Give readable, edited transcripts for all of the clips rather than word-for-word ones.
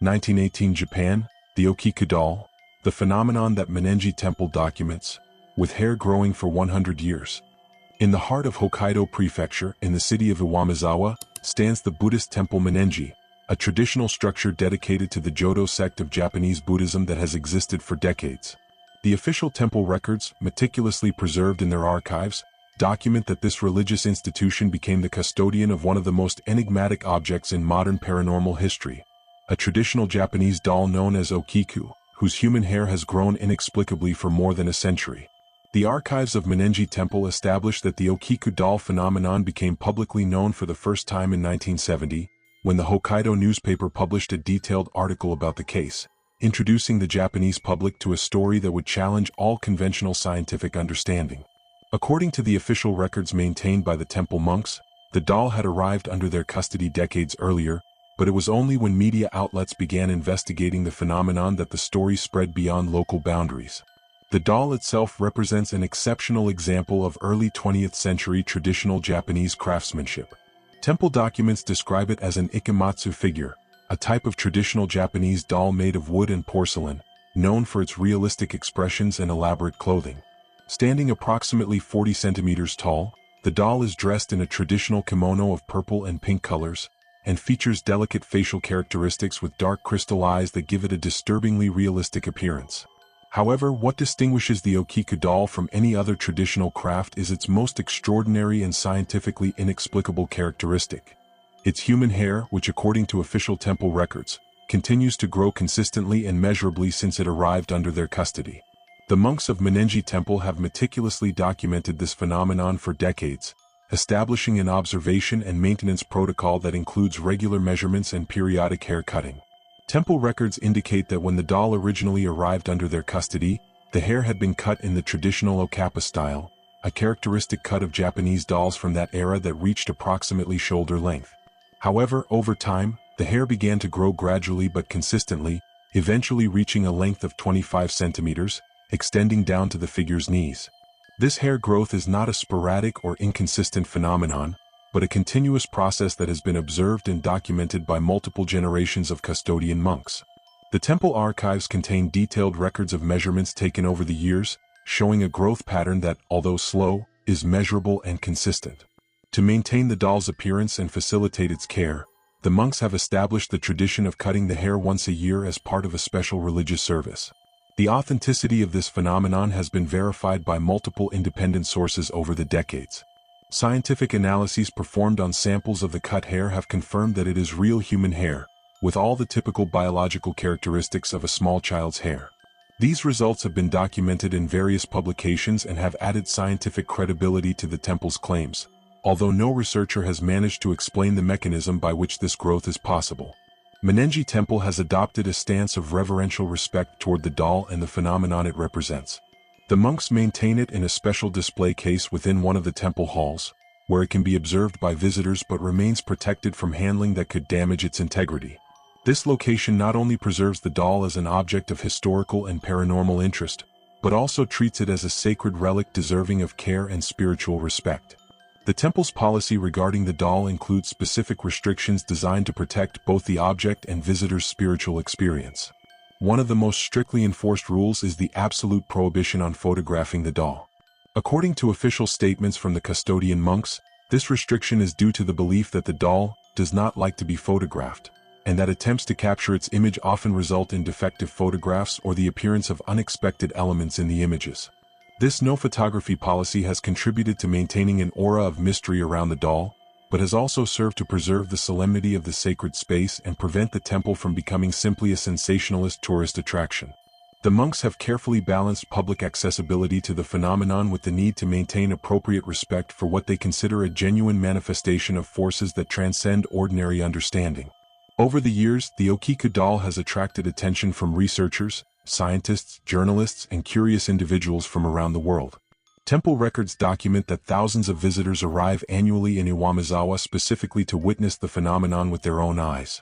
1918 Japan, the Okiku doll, the phenomenon that Mannenji Temple documents, with hair growing for 100 years. In the heart of Hokkaido Prefecture, in the city of Iwamizawa, stands the Buddhist temple Mannenji, a traditional structure dedicated to the Jodo sect of Japanese Buddhism that has existed for decades. The official temple records, meticulously preserved in their archives, document that this religious institution became the custodian of one of the most enigmatic objects in modern paranormal history, a traditional Japanese doll known as Okiku, whose human hair has grown inexplicably for more than a century. The archives of Mannenji Temple establish that the Okiku doll phenomenon became publicly known for the first time in 1970, when the Hokkaido newspaper published a detailed article about the case, introducing the Japanese public to a story that would challenge all conventional scientific understanding. According to the official records maintained by the temple monks, the doll had arrived under their custody decades earlier, but it was only when media outlets began investigating the phenomenon that the story spread beyond local boundaries. The doll itself represents an exceptional example of early 20th century traditional Japanese craftsmanship. Temple documents describe it as an ichimatsu figure, a type of traditional Japanese doll made of wood and porcelain, known for its realistic expressions and elaborate clothing. Standing approximately 40 centimeters tall, the doll is dressed in a traditional kimono of purple and pink colors, and features delicate facial characteristics with dark crystal eyes that give it a disturbingly realistic appearance. However, what distinguishes the Okiku doll from any other traditional craft is its most extraordinary and scientifically inexplicable characteristic. Its human hair, which according to official temple records, continues to grow consistently and measurably since it arrived under their custody. The monks of Mannenji Temple have meticulously documented this phenomenon for decades, establishing an observation and maintenance protocol that includes regular measurements and periodic hair cutting. Temple records indicate that when the doll originally arrived under their custody, the hair had been cut in the traditional okappa style, a characteristic cut of Japanese dolls from that era that reached approximately shoulder length. However, over time, the hair began to grow gradually but consistently, eventually reaching a length of 25 centimeters, extending down to the figure's knees. This hair growth is not a sporadic or inconsistent phenomenon, but a continuous process that has been observed and documented by multiple generations of custodian monks. The temple archives contain detailed records of measurements taken over the years, showing a growth pattern that, although slow, is measurable and consistent. To maintain the doll's appearance and facilitate its care, the monks have established the tradition of cutting the hair once a year as part of a special religious service. The authenticity of this phenomenon has been verified by multiple independent sources over the decades. Scientific analyses performed on samples of the cut hair have confirmed that it is real human hair, with all the typical biological characteristics of a small child's hair. These results have been documented in various publications and have added scientific credibility to the temple's claims, although no researcher has managed to explain the mechanism by which this growth is possible. Mannenji Temple has adopted a stance of reverential respect toward the doll and the phenomenon it represents. The monks maintain it in a special display case within one of the temple halls, where it can be observed by visitors but remains protected from handling that could damage its integrity. This location not only preserves the doll as an object of historical and paranormal interest, but also treats it as a sacred relic deserving of care and spiritual respect. The temple's policy regarding the doll includes specific restrictions designed to protect both the object and visitors' spiritual experience. One of the most strictly enforced rules is the absolute prohibition on photographing the doll. According to official statements from the custodian monks, this restriction is due to the belief that the doll does not like to be photographed, and that attempts to capture its image often result in defective photographs or the appearance of unexpected elements in the images. This no photography policy has contributed to maintaining an aura of mystery around the doll, but has also served to preserve the solemnity of the sacred space and prevent the temple from becoming simply a sensationalist tourist attraction. The monks have carefully balanced public accessibility to the phenomenon with the need to maintain appropriate respect for what they consider a genuine manifestation of forces that transcend ordinary understanding. Over the years, the Okiku doll has attracted attention from researchers, scientists, journalists, and curious individuals from around the world. Temple records document that thousands of visitors arrive annually in Iwamizawa specifically to witness the phenomenon with their own eyes.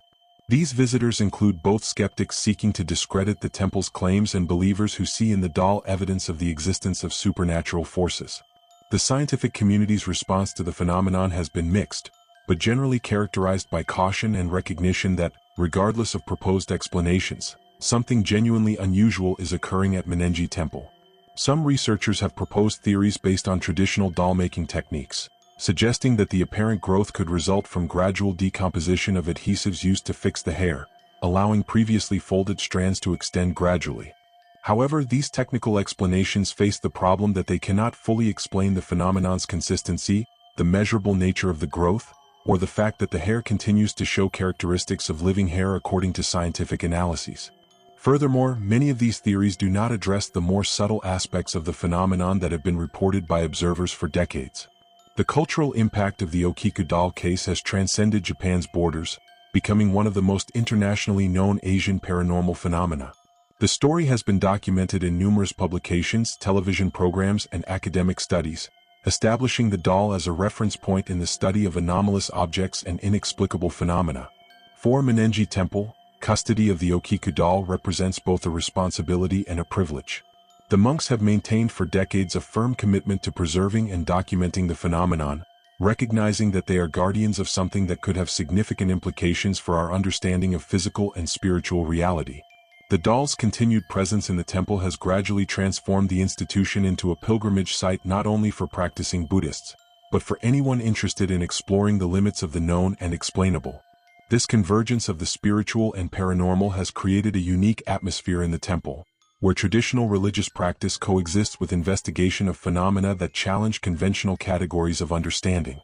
These visitors include both skeptics seeking to discredit the temple's claims and believers who see in the doll evidence of the existence of supernatural forces. The scientific community's response to the phenomenon has been mixed, but generally characterized by caution and recognition that, regardless of proposed explanations, something genuinely unusual is occurring at Mannenji Temple. Some researchers have proposed theories based on traditional doll-making techniques, suggesting that the apparent growth could result from gradual decomposition of adhesives used to fix the hair, allowing previously folded strands to extend gradually. However, these technical explanations face the problem that they cannot fully explain the phenomenon's consistency, the measurable nature of the growth, or the fact that the hair continues to show characteristics of living hair according to scientific analyses. Furthermore, many of these theories do not address the more subtle aspects of the phenomenon that have been reported by observers for decades. The cultural impact of the Okiku doll case has transcended Japan's borders, becoming one of the most internationally known Asian paranormal phenomena. The story has been documented in numerous publications, television programs, and academic studies, establishing the doll as a reference point in the study of anomalous objects and inexplicable phenomena. For Mannenji Temple, custody of the Okiku doll represents both a responsibility and a privilege. The monks have maintained for decades a firm commitment to preserving and documenting the phenomenon, recognizing that they are guardians of something that could have significant implications for our understanding of physical and spiritual reality. The doll's continued presence in the temple has gradually transformed the institution into a pilgrimage site not only for practicing Buddhists, but for anyone interested in exploring the limits of the known and explainable. This convergence of the spiritual and paranormal has created a unique atmosphere in the temple, where traditional religious practice coexists with investigation of phenomena that challenge conventional categories of understanding.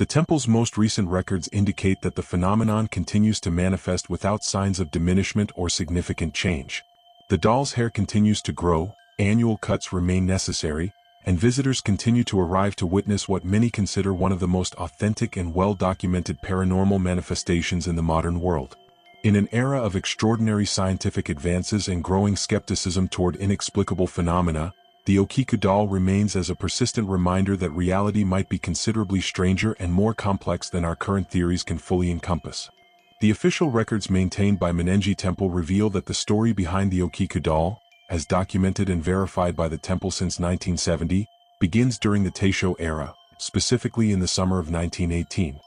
The temple's most recent records indicate that the phenomenon continues to manifest without signs of diminishment or significant change. The doll's hair continues to grow, annual cuts remain necessary, and visitors continue to arrive to witness what many consider one of the most authentic and well-documented paranormal manifestations in the modern world. In an era of extraordinary scientific advances and growing skepticism toward inexplicable phenomena, the Okiku doll remains as a persistent reminder that reality might be considerably stranger and more complex than our current theories can fully encompass. The official records maintained by Mannenji Temple reveal that the story behind the Okiku doll, as documented and verified by the temple since 1970, begins during the Taisho era, specifically in the summer of 1918.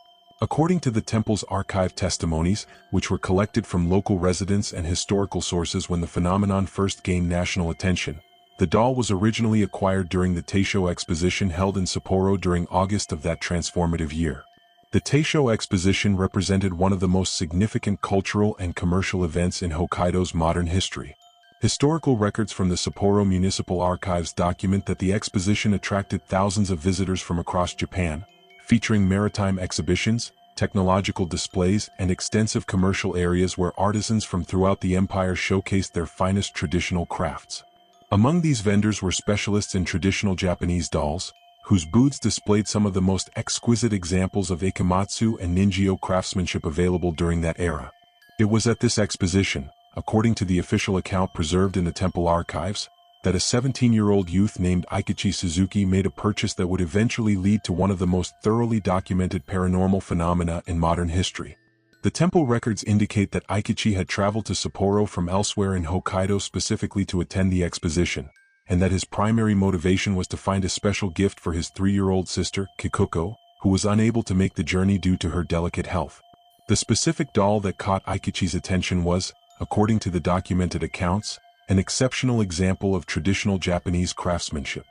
According to the temple's archive testimonies, which were collected from local residents and historical sources when the phenomenon first gained national attention, the doll was originally acquired during the Taisho exposition held in Sapporo during August of that transformative year. The Taisho exposition represented one of the most significant cultural and commercial events in Hokkaido's modern history. Historical records from the Sapporo Municipal Archives document that the exposition attracted thousands of visitors from across Japan, featuring maritime exhibitions, technological displays, and extensive commercial areas where artisans from throughout the empire showcased their finest traditional crafts. Among these vendors were specialists in traditional Japanese dolls, whose booths displayed some of the most exquisite examples of ichimatsu and ninjyo craftsmanship available during that era. It was at this exposition, according to the official account preserved in the temple archives, that a 17-year-old youth named Eikichi Suzuki made a purchase that would eventually lead to one of the most thoroughly documented paranormal phenomena in modern history. The temple records indicate that Eikichi had traveled to Sapporo from elsewhere in Hokkaido specifically to attend the exposition, and that his primary motivation was to find a special gift for his 3-year-old sister, Kikuko, who was unable to make the journey due to her delicate health. The specific doll that caught Eikichi's attention was, according to the documented accounts, an exceptional example of traditional Japanese craftsmanship.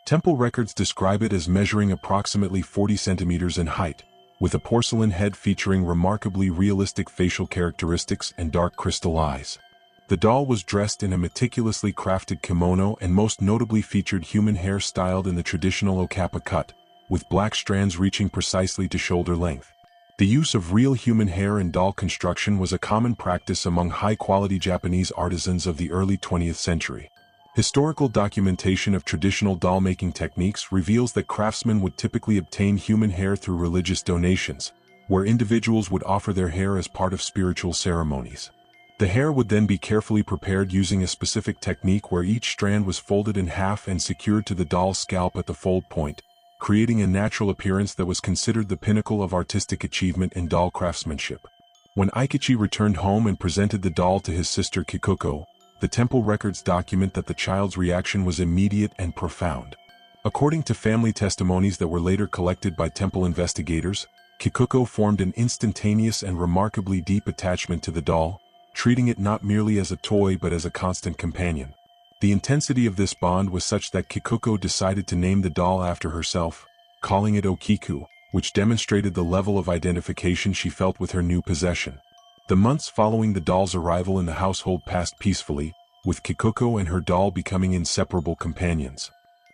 Temple records describe it as measuring approximately 40 centimeters in height, with a porcelain head featuring remarkably realistic facial characteristics and dark crystal eyes. The doll was dressed in a meticulously crafted kimono and most notably featured human hair styled in the traditional okappa cut, with black strands reaching precisely to shoulder length. The use of real human hair in doll construction was a common practice among high-quality Japanese artisans of the early 20th century. Historical documentation of traditional doll-making techniques reveals that craftsmen would typically obtain human hair through religious donations, where individuals would offer their hair as part of spiritual ceremonies. The hair would then be carefully prepared using a specific technique where each strand was folded in half and secured to the doll's scalp at the fold point, creating a natural appearance that was considered the pinnacle of artistic achievement in doll craftsmanship. When Eikichi returned home and presented the doll to his sister Kikuko, the temple records document that the child's reaction was immediate and profound. According to family testimonies that were later collected by temple investigators, Kikuko formed an instantaneous and remarkably deep attachment to the doll, treating it not merely as a toy but as a constant companion. The intensity of this bond was such that Kikuko decided to name the doll after herself, calling it Okiku, which demonstrated the level of identification she felt with her new possession. The months following the doll's arrival in the household passed peacefully, with Kikuko and her doll becoming inseparable companions.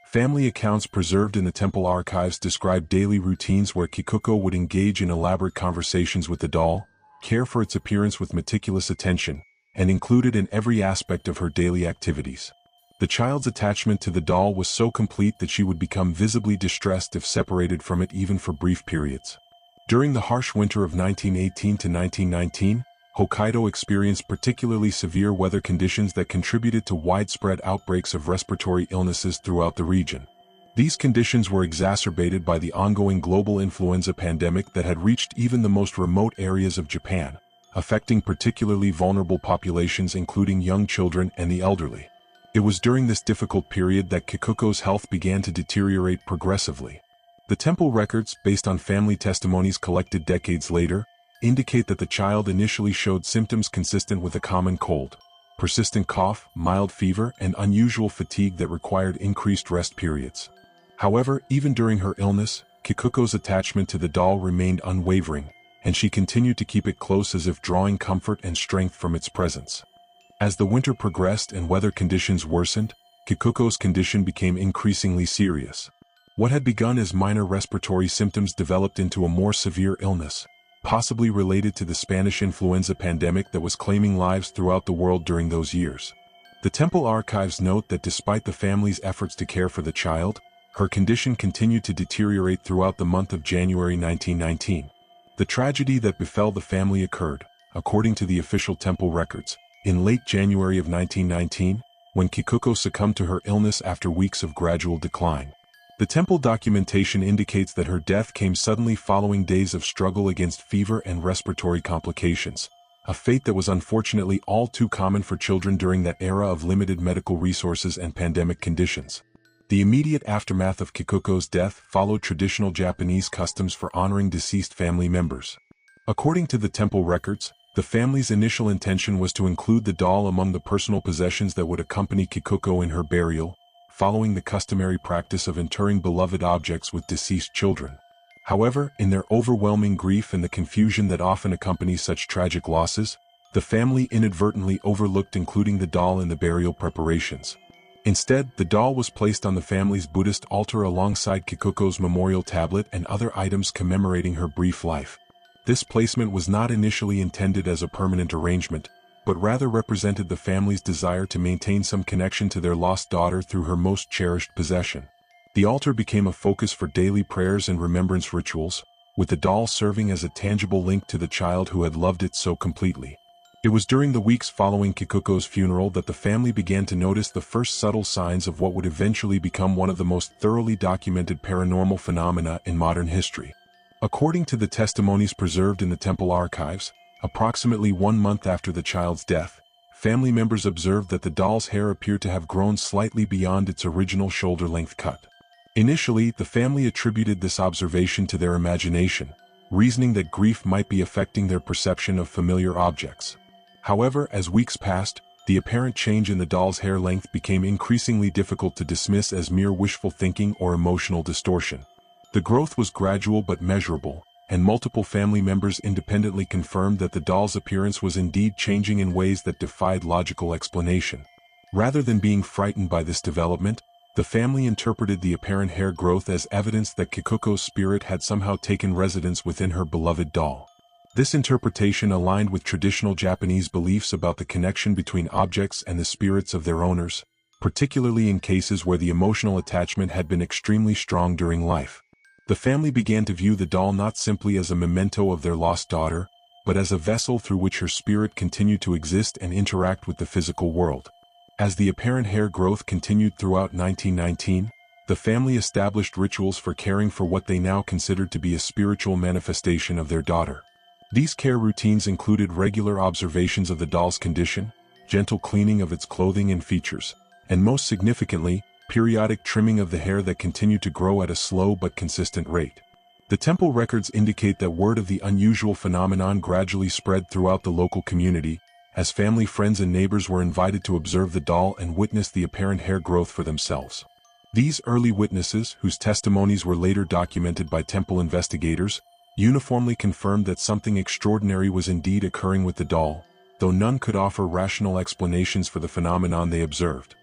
Family accounts preserved in the temple archives describe daily routines where Kikuko would engage in elaborate conversations with the doll, care for its appearance with meticulous attention, and include it in every aspect of her daily activities. The child's attachment to the doll was so complete that she would become visibly distressed if separated from it even for brief periods. During the harsh winter of 1918 to 1919, Hokkaido experienced particularly severe weather conditions that contributed to widespread outbreaks of respiratory illnesses throughout the region. These conditions were exacerbated by the ongoing global influenza pandemic that had reached even the most remote areas of Japan, affecting particularly vulnerable populations including young children and the elderly. It was during this difficult period that Kikuko's health began to deteriorate progressively. The temple records, based on family testimonies collected decades later, indicate that the child initially showed symptoms consistent with a common cold, persistent cough, mild fever, and unusual fatigue that required increased rest periods. However, even during her illness, Kikuko's attachment to the doll remained unwavering, and she continued to keep it close as if drawing comfort and strength from its presence. As the winter progressed and weather conditions worsened, Kikuko's condition became increasingly serious. What had begun as minor respiratory symptoms developed into a more severe illness, possibly related to the Spanish influenza pandemic that was claiming lives throughout the world during those years. The temple archives note that despite the family's efforts to care for the child, her condition continued to deteriorate throughout the month of January 1919. The tragedy that befell the family occurred, according to the official temple records, in late January of 1919, when Kikuko succumbed to her illness after weeks of gradual decline. The temple documentation indicates that her death came suddenly following days of struggle against fever and respiratory complications, a fate that was unfortunately all too common for children during that era of limited medical resources and pandemic conditions. The immediate aftermath of Kikuko's death followed traditional Japanese customs for honoring deceased family members. According to the temple records, the family's initial intention was to include the doll among the personal possessions that would accompany Kikuko in her burial, following the customary practice of interring beloved objects with deceased children. However, in their overwhelming grief and the confusion that often accompanies such tragic losses, the family inadvertently overlooked including the doll in the burial preparations. Instead, the doll was placed on the family's Buddhist altar alongside Kikuko's memorial tablet and other items commemorating her brief life. This placement was not initially intended as a permanent arrangement, but rather represented the family's desire to maintain some connection to their lost daughter through her most cherished possession. The altar became a focus for daily prayers and remembrance rituals, with the doll serving as a tangible link to the child who had loved it so completely. It was during the weeks following Kikuko's funeral that the family began to notice the first subtle signs of what would eventually become one of the most thoroughly documented paranormal phenomena in modern history. According to the testimonies preserved in the temple archives, approximately 1 month after the child's death, family members observed that the doll's hair appeared to have grown slightly beyond its original shoulder-length cut. Initially, the family attributed this observation to their imagination, reasoning that grief might be affecting their perception of familiar objects. However, as weeks passed, the apparent change in the doll's hair length became increasingly difficult to dismiss as mere wishful thinking or emotional distortion. The growth was gradual but measurable, and multiple family members independently confirmed that the doll's appearance was indeed changing in ways that defied logical explanation. Rather than being frightened by this development, the family interpreted the apparent hair growth as evidence that Kikuko's spirit had somehow taken residence within her beloved doll. This interpretation aligned with traditional Japanese beliefs about the connection between objects and the spirits of their owners, particularly in cases where the emotional attachment had been extremely strong during life. The family began to view the doll not simply as a memento of their lost daughter, but as a vessel through which her spirit continued to exist and interact with the physical world. As the apparent hair growth continued throughout 1919, the family established rituals for caring for what they now considered to be a spiritual manifestation of their daughter. These care routines included regular observations of the doll's condition, gentle cleaning of its clothing and features, and most significantly, periodic trimming of the hair that continued to grow at a slow but consistent rate. The temple records indicate that word of the unusual phenomenon gradually spread throughout the local community, as family, friends and neighbors were invited to observe the doll and witness the apparent hair growth for themselves. These early witnesses, whose testimonies were later documented by temple investigators, uniformly confirmed that something extraordinary was indeed occurring with the doll, though none could offer rational explanations for the phenomenon they observed.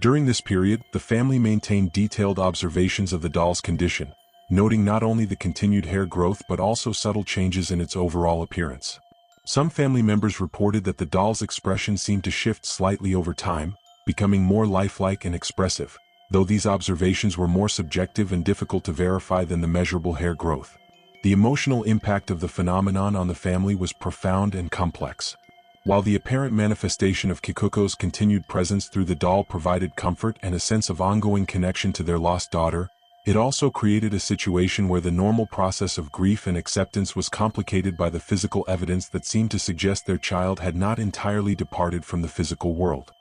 During this period, the family maintained detailed observations of the doll's condition, noting not only the continued hair growth but also subtle changes in its overall appearance. Some family members reported that the doll's expression seemed to shift slightly over time, becoming more lifelike and expressive, though these observations were more subjective and difficult to verify than the measurable hair growth. The emotional impact of the phenomenon on the family was profound and complex. While the apparent manifestation of Kikuko's continued presence through the doll provided comfort and a sense of ongoing connection to their lost daughter, it also created a situation where the normal process of grief and acceptance was complicated by the physical evidence that seemed to suggest their child had not entirely departed from the physical world.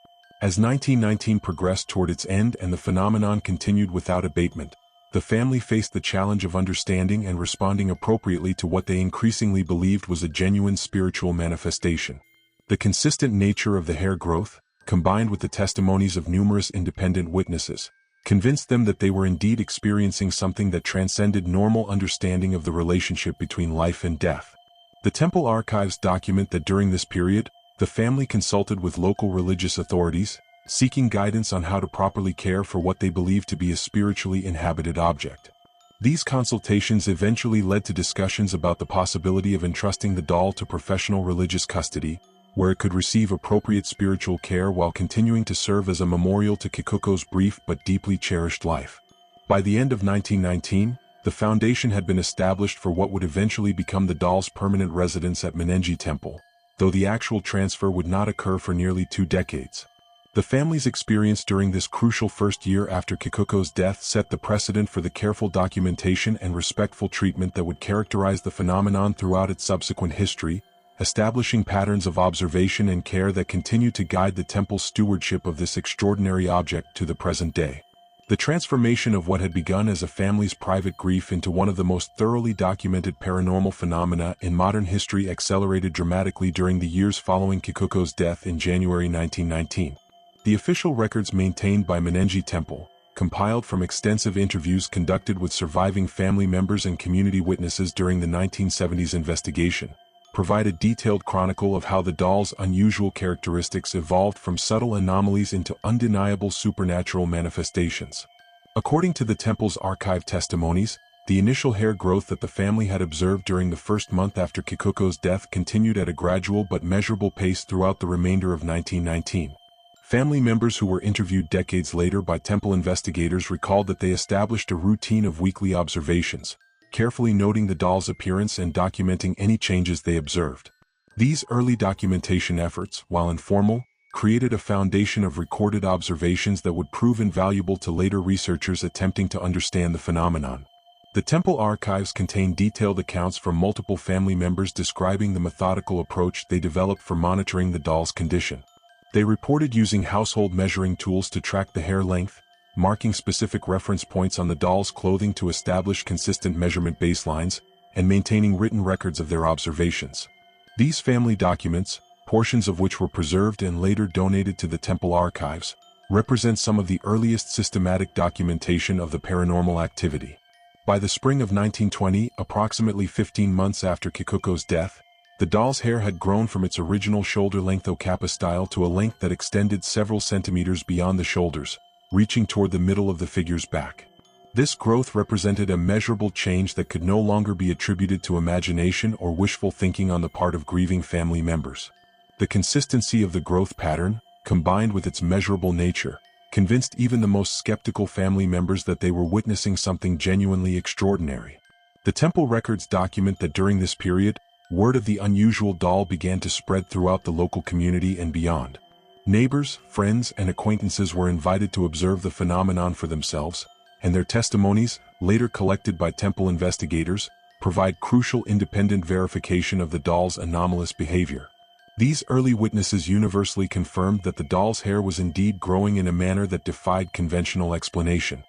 As 1919 progressed toward its end and the phenomenon continued without abatement, the family faced the challenge of understanding and responding appropriately to what they increasingly believed was a genuine spiritual manifestation. The consistent nature of the hair growth, combined with the testimonies of numerous independent witnesses, convinced them that they were indeed experiencing something that transcended normal understanding of the relationship between life and death. The temple archives document that during this period, the family consulted with local religious authorities, seeking guidance on how to properly care for what they believed to be a spiritually inhabited object. These consultations eventually led to discussions about the possibility of entrusting the doll to professional religious custody, where it could receive appropriate spiritual care while continuing to serve as a memorial to Kikuko's brief but deeply cherished life. By the end of 1919, the foundation had been established for what would eventually become the doll's permanent residence at Mannenji Temple, though the actual transfer would not occur for nearly 2 decades. The family's experience during this crucial first year after Kikuko's death set the precedent for the careful documentation and respectful treatment that would characterize the phenomenon throughout its subsequent history, establishing patterns of observation and care that continue to guide the temple's stewardship of this extraordinary object to the present day. The transformation of what had begun as a family's private grief into one of the most thoroughly documented paranormal phenomena in modern history accelerated dramatically during the years following Kikuko's death in January 1919. The official records maintained by Mannenji Temple, compiled from extensive interviews conducted with surviving family members and community witnesses during the 1970s investigation, provide a detailed chronicle of how the doll's unusual characteristics evolved from subtle anomalies into undeniable supernatural manifestations. According to the temple's archive testimonies, the initial hair growth that the family had observed during the first month after Kikuko's death continued at a gradual but measurable pace throughout the remainder of 1919. Family members who were interviewed decades later by temple investigators recalled that they established a routine of weekly observations, carefully noting the doll's appearance and documenting any changes they observed. These early documentation efforts, while informal, created a foundation of recorded observations that would prove invaluable to later researchers attempting to understand the phenomenon. The temple archives contain detailed accounts from multiple family members describing the methodical approach they developed for monitoring the doll's condition. They reported using household measuring tools to track the hair length, marking specific reference points on the doll's clothing to establish consistent measurement baselines, and maintaining written records of their observations. These family documents, portions of which were preserved and later donated to the temple archives, represent some of the earliest systematic documentation of the paranormal activity. By the spring of 1920, approximately 15 months after Kikuko's death, the doll's hair had grown from its original shoulder-length okappa-style to a length that extended several centimeters beyond the shoulders, reaching toward the middle of the figure's back. This growth represented a measurable change that could no longer be attributed to imagination or wishful thinking on the part of grieving family members. The consistency of the growth pattern, combined with its measurable nature, convinced even the most skeptical family members that they were witnessing something genuinely extraordinary. The temple records document that during this period, word of the unusual doll began to spread throughout the local community and beyond. Neighbors, friends, and acquaintances were invited to observe the phenomenon for themselves, and their testimonies, later collected by temple investigators, provide crucial independent verification of the doll's anomalous behavior. These early witnesses universally confirmed that the doll's hair was indeed growing in a manner that defied conventional explanation.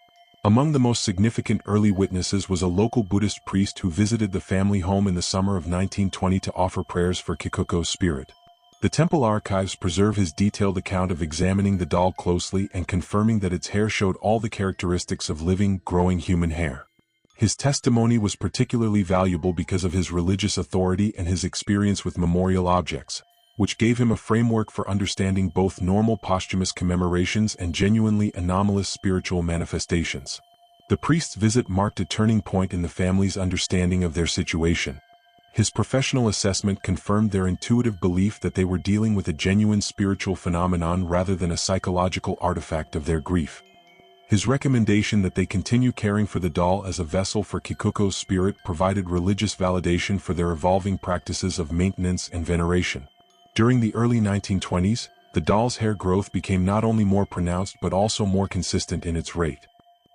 Among the most significant early witnesses was a local Buddhist priest who visited the family home in the summer of 1920 to offer prayers for Kikuko's spirit. The temple archives preserve his detailed account of examining the doll closely and confirming that its hair showed all the characteristics of living, growing human hair. His testimony was particularly valuable because of his religious authority and his experience with memorial objects, which gave him a framework for understanding both normal posthumous commemorations and genuinely anomalous spiritual manifestations. The priest's visit marked a turning point in the family's understanding of their situation. His professional assessment confirmed their intuitive belief that they were dealing with a genuine spiritual phenomenon rather than a psychological artifact of their grief. His recommendation that they continue caring for the doll as a vessel for Kikuko's spirit provided religious validation for their evolving practices of maintenance and veneration. During the early 1920s, the doll's hair growth became not only more pronounced but also more consistent in its rate.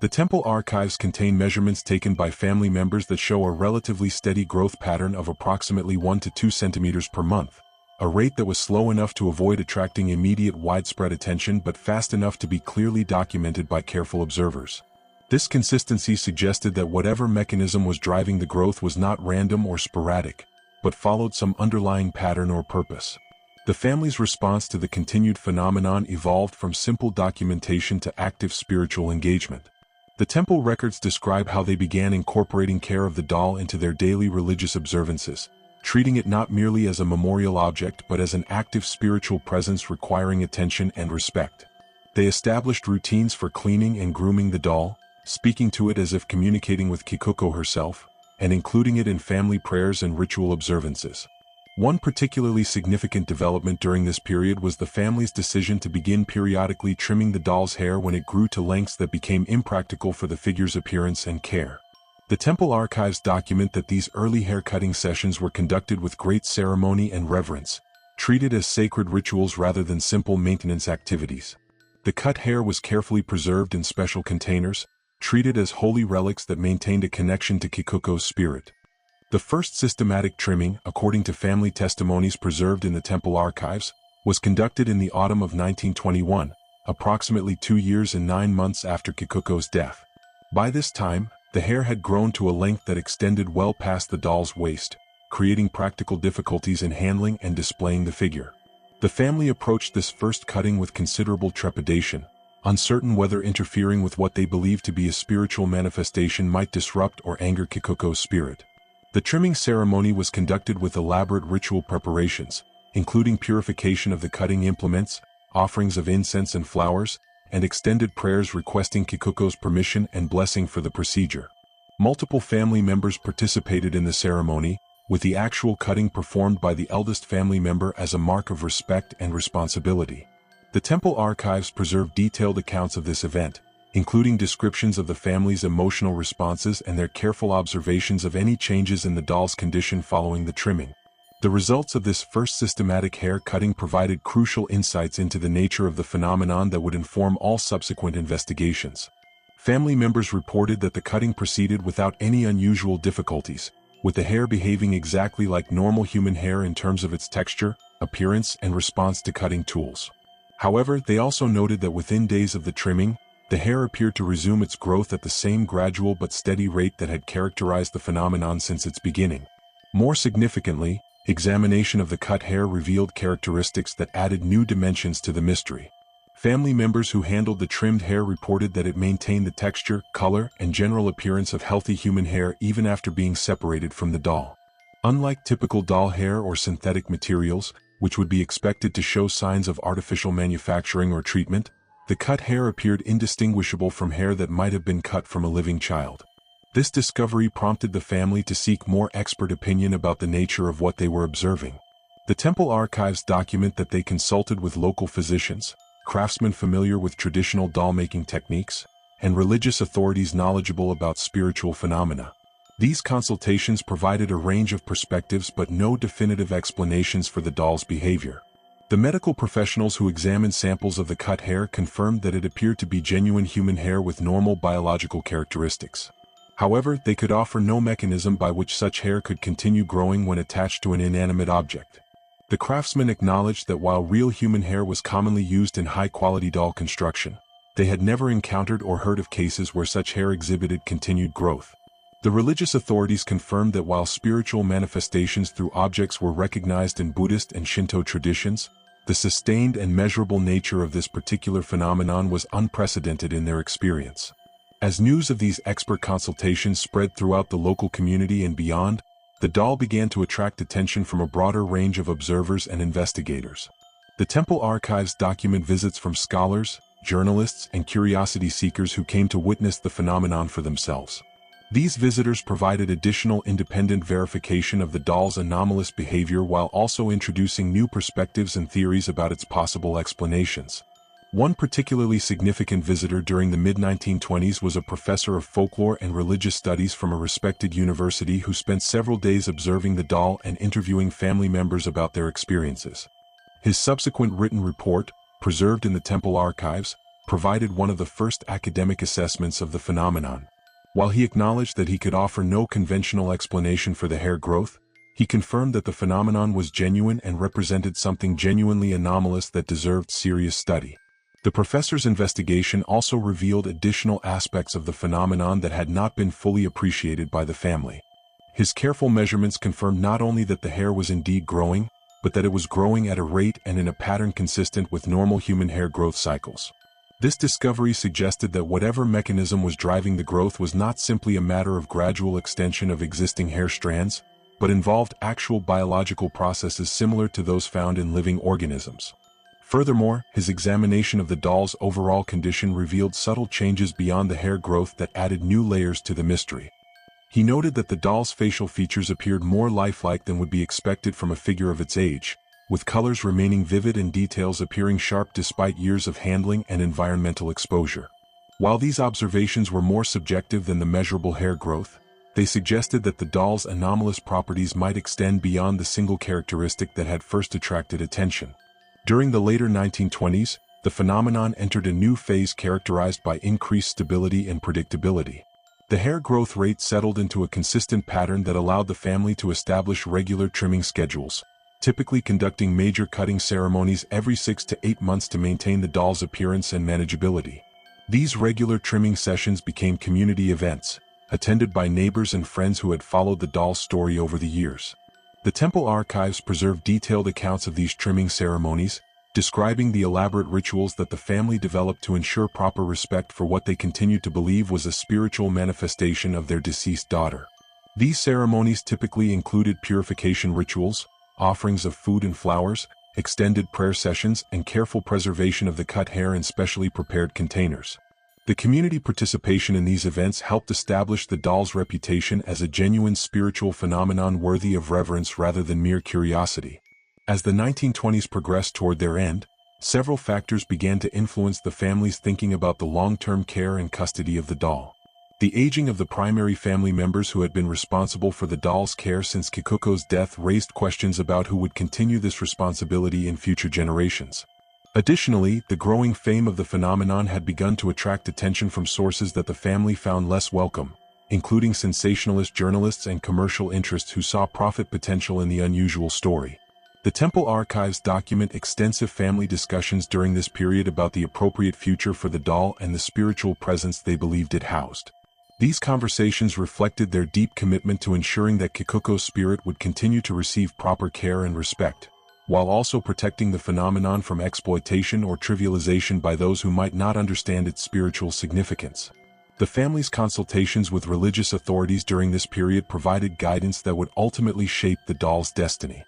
The temple archives contain measurements taken by family members that show a relatively steady growth pattern of approximately 1 to 2 centimeters per month, a rate that was slow enough to avoid attracting immediate widespread attention but fast enough to be clearly documented by careful observers. This consistency suggested that whatever mechanism was driving the growth was not random or sporadic, but followed some underlying pattern or purpose. The family's response to the continued phenomenon evolved from simple documentation to active spiritual engagement. The temple records describe how they began incorporating care of the doll into their daily religious observances, treating it not merely as a memorial object but as an active spiritual presence requiring attention and respect. They established routines for cleaning and grooming the doll, speaking to it as if communicating with Kikuko herself, and including it in family prayers and ritual observances. One particularly significant development during this period was the family's decision to begin periodically trimming the doll's hair when it grew to lengths that became impractical for the figure's appearance and care. The temple archives document that these early hair-cutting sessions were conducted with great ceremony and reverence, treated as sacred rituals rather than simple maintenance activities. The cut hair was carefully preserved in special containers, treated as holy relics that maintained a connection to Kikuko's spirit. The first systematic trimming, according to family testimonies preserved in the temple archives, was conducted in the autumn of 1921, approximately 2 years and 9 months after Kikuko's death. By this time, the hair had grown to a length that extended well past the doll's waist, creating practical difficulties in handling and displaying the figure. The family approached this first cutting with considerable trepidation, uncertain whether interfering with what they believed to be a spiritual manifestation might disrupt or anger Kikuko's spirit. The trimming ceremony was conducted with elaborate ritual preparations, including purification of the cutting implements, offerings of incense and flowers, and extended prayers requesting Kikuko's permission and blessing for the procedure. Multiple family members participated in the ceremony, with the actual cutting performed by the eldest family member as a mark of respect and responsibility. The temple archives preserve detailed accounts of this event, including descriptions of the family's emotional responses and their careful observations of any changes in the doll's condition following the trimming. The results of this first systematic hair cutting provided crucial insights into the nature of the phenomenon that would inform all subsequent investigations. Family members reported that the cutting proceeded without any unusual difficulties, with the hair behaving exactly like normal human hair in terms of its texture, appearance, and response to cutting tools. However, they also noted that within days of the trimming, the hair appeared to resume its growth at the same gradual but steady rate that had characterized the phenomenon since its beginning. More significantly, examination of the cut hair revealed characteristics that added new dimensions to the mystery. Family members who handled the trimmed hair reported that it maintained the texture, color, and general appearance of healthy human hair even after being separated from the doll. Unlike typical doll hair or synthetic materials, which would be expected to show signs of artificial manufacturing or treatment, the cut hair appeared indistinguishable from hair that might have been cut from a living child. This discovery prompted the family to seek more expert opinion about the nature of what they were observing. The temple archives document that they consulted with local physicians, craftsmen familiar with traditional doll-making techniques, and religious authorities knowledgeable about spiritual phenomena. These consultations provided a range of perspectives but no definitive explanations for the doll's behavior. The medical professionals who examined samples of the cut hair confirmed that it appeared to be genuine human hair with normal biological characteristics. However, they could offer no mechanism by which such hair could continue growing when attached to an inanimate object. The craftsmen acknowledged that while real human hair was commonly used in high-quality doll construction, They had never encountered or heard of cases where such hair exhibited continued growth. The religious authorities confirmed that while spiritual manifestations through objects were recognized in Buddhist and Shinto traditions, the sustained and measurable nature of this particular phenomenon was unprecedented in their experience. As news of these expert consultations spread throughout the local community and beyond, the doll began to attract attention from a broader range of observers and investigators. The temple archives document visits from scholars, journalists, and curiosity seekers who came to witness the phenomenon for themselves. These visitors provided additional independent verification of the doll's anomalous behavior while also introducing new perspectives and theories about its possible explanations. One particularly significant visitor during the mid-1920s was a professor of folklore and religious studies from a respected university who spent several days observing the doll and interviewing family members about their experiences. His subsequent written report, preserved in the temple archives, provided one of the first academic assessments of the phenomenon. While he acknowledged that he could offer no conventional explanation for the hair growth, he confirmed that the phenomenon was genuine and represented something genuinely anomalous that deserved serious study. The professor's investigation also revealed additional aspects of the phenomenon that had not been fully appreciated by the family. His careful measurements confirmed not only that the hair was indeed growing, but that it was growing at a rate and in a pattern consistent with normal human hair growth cycles. This discovery suggested that whatever mechanism was driving the growth was not simply a matter of gradual extension of existing hair strands, but involved actual biological processes similar to those found in living organisms. Furthermore, his examination of the doll's overall condition revealed subtle changes beyond the hair growth that added new layers to the mystery. He noted that the doll's facial features appeared more lifelike than would be expected from a figure of its age, with colors remaining vivid and details appearing sharp despite years of handling and environmental exposure. While these observations were more subjective than the measurable hair growth, they suggested that the doll's anomalous properties might extend beyond the single characteristic that had first attracted attention. During the later 1920s, the phenomenon entered a new phase characterized by increased stability and predictability. The hair growth rate settled into a consistent pattern that allowed the family to establish regular trimming schedules, typically conducting major cutting ceremonies every 6 to 8 months to maintain the doll's appearance and manageability. These regular trimming sessions became community events, attended by neighbors and friends who had followed the doll's story over the years. The temple archives preserve detailed accounts of these trimming ceremonies, describing the elaborate rituals that the family developed to ensure proper respect for what they continued to believe was a spiritual manifestation of their deceased daughter. These ceremonies typically included purification rituals, offerings of food and flowers, extended prayer sessions, and careful preservation of the cut hair in specially prepared containers. The community participation in these events helped establish the doll's reputation as a genuine spiritual phenomenon worthy of reverence rather than mere curiosity. As the 1920s progressed toward their end, several factors began to influence the family's thinking about the long-term care and custody of the doll. The aging of the primary family members who had been responsible for the doll's care since Kikuko's death raised questions about who would continue this responsibility in future generations. Additionally, the growing fame of the phenomenon had begun to attract attention from sources that the family found less welcome, including sensationalist journalists and commercial interests who saw profit potential in the unusual story. The temple archives document extensive family discussions during this period about the appropriate future for the doll and the spiritual presence they believed it housed. These conversations reflected their deep commitment to ensuring that Kikuko's spirit would continue to receive proper care and respect, while also protecting the phenomenon from exploitation or trivialization by those who might not understand its spiritual significance. The family's consultations with religious authorities during this period provided guidance that would ultimately shape the doll's destiny.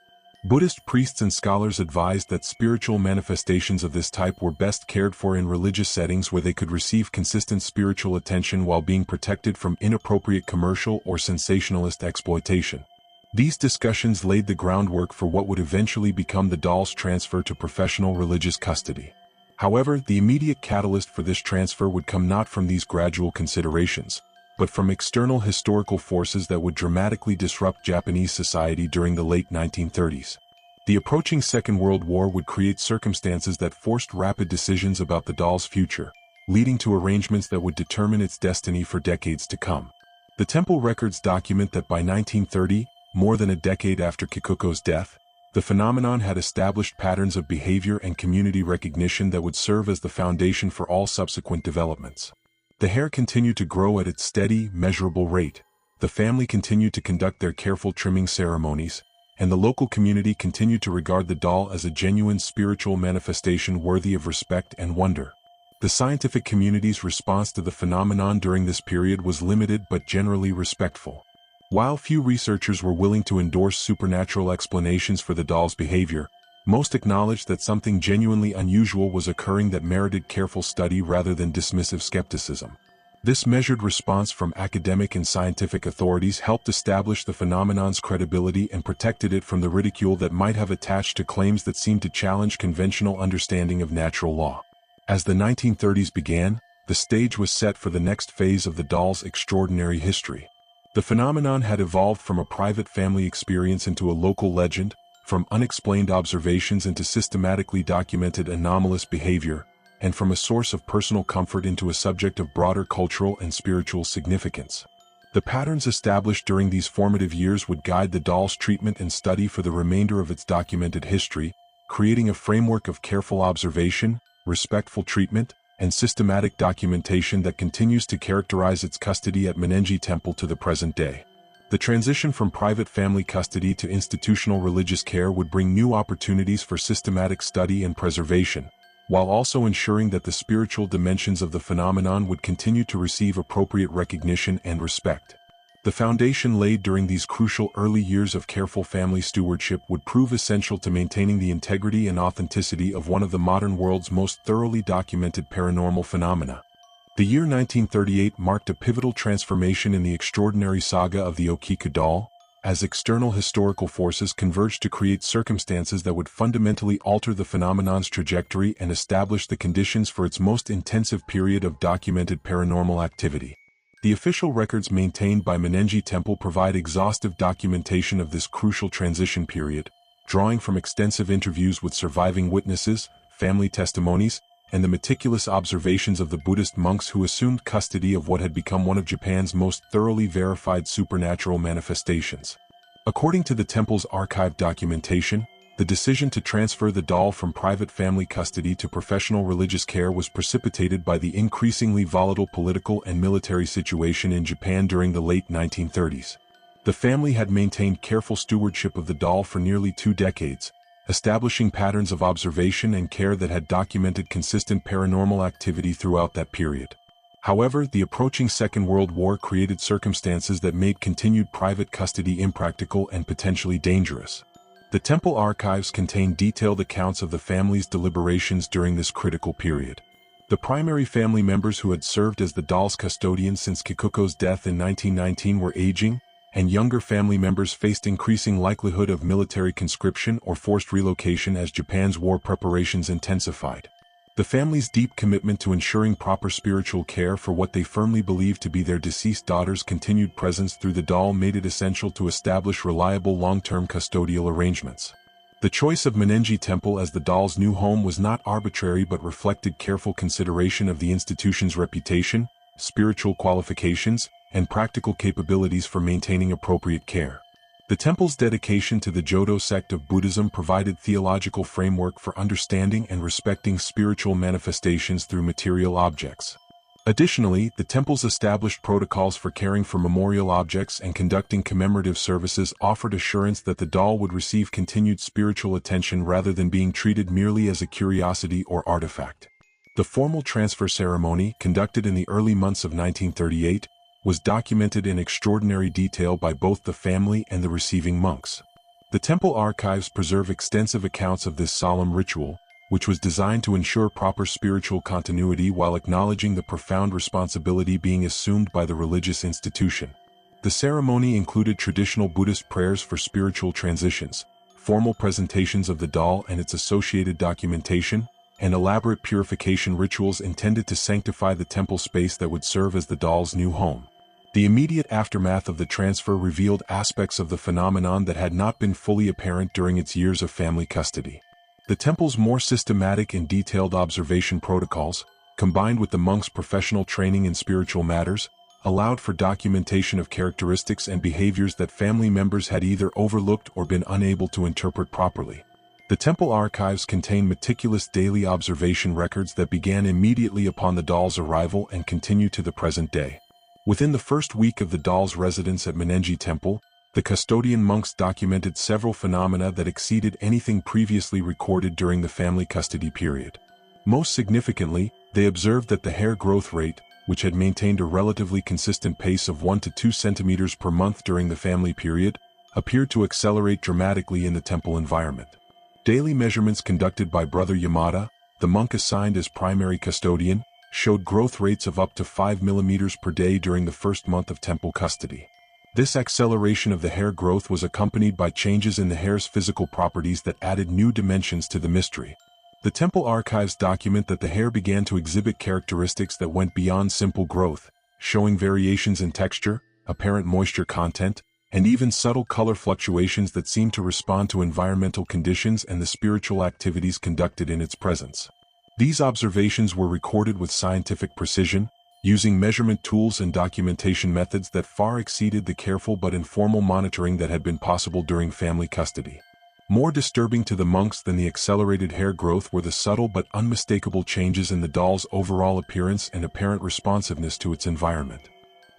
Buddhist priests and scholars advised that spiritual manifestations of this type were best cared for in religious settings where they could receive consistent spiritual attention while being protected from inappropriate commercial or sensationalist exploitation. These discussions laid the groundwork for what would eventually become the doll's transfer to professional religious custody. However, the immediate catalyst for this transfer would come not from these gradual considerations, but from external historical forces that would dramatically disrupt Japanese society during the late 1930s. The approaching Second World War would create circumstances that forced rapid decisions about the doll's future, leading to arrangements that would determine its destiny for decades to come. The temple records document that by 1930, more than a decade after Kikuko's death, The phenomenon had established patterns of behavior and community recognition that would serve as the foundation for all subsequent developments. The hair continued to grow at its steady, measurable rate. The family continued to conduct their careful trimming ceremonies, and the local community continued to regard the doll as a genuine spiritual manifestation worthy of respect and wonder. The scientific community's response to the phenomenon during this period was limited but generally respectful. While few researchers were willing to endorse supernatural explanations for the doll's behavior, most acknowledged that something genuinely unusual was occurring that merited careful study rather than dismissive skepticism. This measured response from academic and scientific authorities helped establish the phenomenon's credibility and protected it from the ridicule that might have attached to claims that seemed to challenge conventional understanding of natural law. As the 1930s began, the stage was set for the next phase of the doll's extraordinary history. The phenomenon had evolved from a private family experience into a local legend, from unexplained observations into systematically documented anomalous behavior, and from a source of personal comfort into a subject of broader cultural and spiritual significance. The patterns established during these formative years would guide the doll's treatment and study for the remainder of its documented history, creating a framework of careful observation, respectful treatment, and systematic documentation that continues to characterize its custody at Mannenji Temple to the present day. The transition from private family custody to institutional religious care would bring new opportunities for systematic study and preservation, while also ensuring that the spiritual dimensions of the phenomenon would continue to receive appropriate recognition and respect. The foundation laid during these crucial early years of careful family stewardship would prove essential to maintaining the integrity and authenticity of one of the modern world's most thoroughly documented paranormal phenomena. The year 1938 marked a pivotal transformation in the extraordinary saga of the Okiku doll, as external historical forces converged to create circumstances that would fundamentally alter the phenomenon's trajectory and establish the conditions for its most intensive period of documented paranormal activity. The official records maintained by Mannenji Temple provide exhaustive documentation of this crucial transition period, drawing from extensive interviews with surviving witnesses, family testimonies, and the meticulous observations of the Buddhist monks who assumed custody of what had become one of Japan's most thoroughly verified supernatural manifestations. According to the temple's archived documentation, the decision to transfer the doll from private family custody to professional religious care was precipitated by the increasingly volatile political and military situation in Japan during the late 1930s. The family had maintained careful stewardship of the doll for nearly 2 decades, establishing patterns of observation and care that had documented consistent paranormal activity throughout that period. However, the approaching Second World War created circumstances that made continued private custody impractical and potentially dangerous. The temple archives contain detailed accounts of the family's deliberations during this critical period. The primary family members who had served as the doll's custodians since Kikuko's death in 1919 were aging, and younger family members faced increasing likelihood of military conscription or forced relocation as Japan's war preparations intensified. The family's deep commitment to ensuring proper spiritual care for what they firmly believed to be their deceased daughter's continued presence through the doll made it essential to establish reliable long-term custodial arrangements. The choice of Mannenji Temple as the doll's new home was not arbitrary but reflected careful consideration of the institution's reputation, spiritual qualifications, and practical capabilities for maintaining appropriate care. The temple's dedication to the Jodo sect of Buddhism provided theological framework for understanding and respecting spiritual manifestations through material objects. Additionally, the temple's established protocols for caring for memorial objects and conducting commemorative services offered assurance that the doll would receive continued spiritual attention rather than being treated merely as a curiosity or artifact. The formal transfer ceremony, conducted in the early months of 1938, was documented in extraordinary detail by both the family and the receiving monks. The temple archives preserve extensive accounts of this solemn ritual, which was designed to ensure proper spiritual continuity while acknowledging the profound responsibility being assumed by the religious institution. The ceremony included traditional Buddhist prayers for spiritual transitions, formal presentations of the doll and its associated documentation, and elaborate purification rituals intended to sanctify the temple space that would serve as the doll's new home. The immediate aftermath of the transfer revealed aspects of the phenomenon that had not been fully apparent during its years of family custody. The temple's more systematic and detailed observation protocols, combined with the monks' professional training in spiritual matters, allowed for documentation of characteristics and behaviors that family members had either overlooked or been unable to interpret properly. The temple archives contain meticulous daily observation records that began immediately upon the doll's arrival and continue to the present day. Within the first week of the doll's residence at Mannenji Temple, the custodian monks documented several phenomena that exceeded anything previously recorded during the family custody period. Most significantly, they observed that the hair growth rate, which had maintained a relatively consistent pace of 1 to 2 centimeters per month during the family period, appeared to accelerate dramatically in the temple environment. Daily measurements conducted by Brother Yamada, the monk assigned as primary custodian, showed growth rates of up to 5 millimeters per day during the first month of temple custody. This acceleration of the hair growth was accompanied by changes in the hair's physical properties that added new dimensions to the mystery. The temple archives document that the hair began to exhibit characteristics that went beyond simple growth, showing variations in texture, apparent moisture content, and even subtle color fluctuations that seemed to respond to environmental conditions and the spiritual activities conducted in its presence. These observations were recorded with scientific precision, using measurement tools and documentation methods that far exceeded the careful but informal monitoring that had been possible during family custody. More disturbing to the monks than the accelerated hair growth were the subtle but unmistakable changes in the doll's overall appearance and apparent responsiveness to its environment.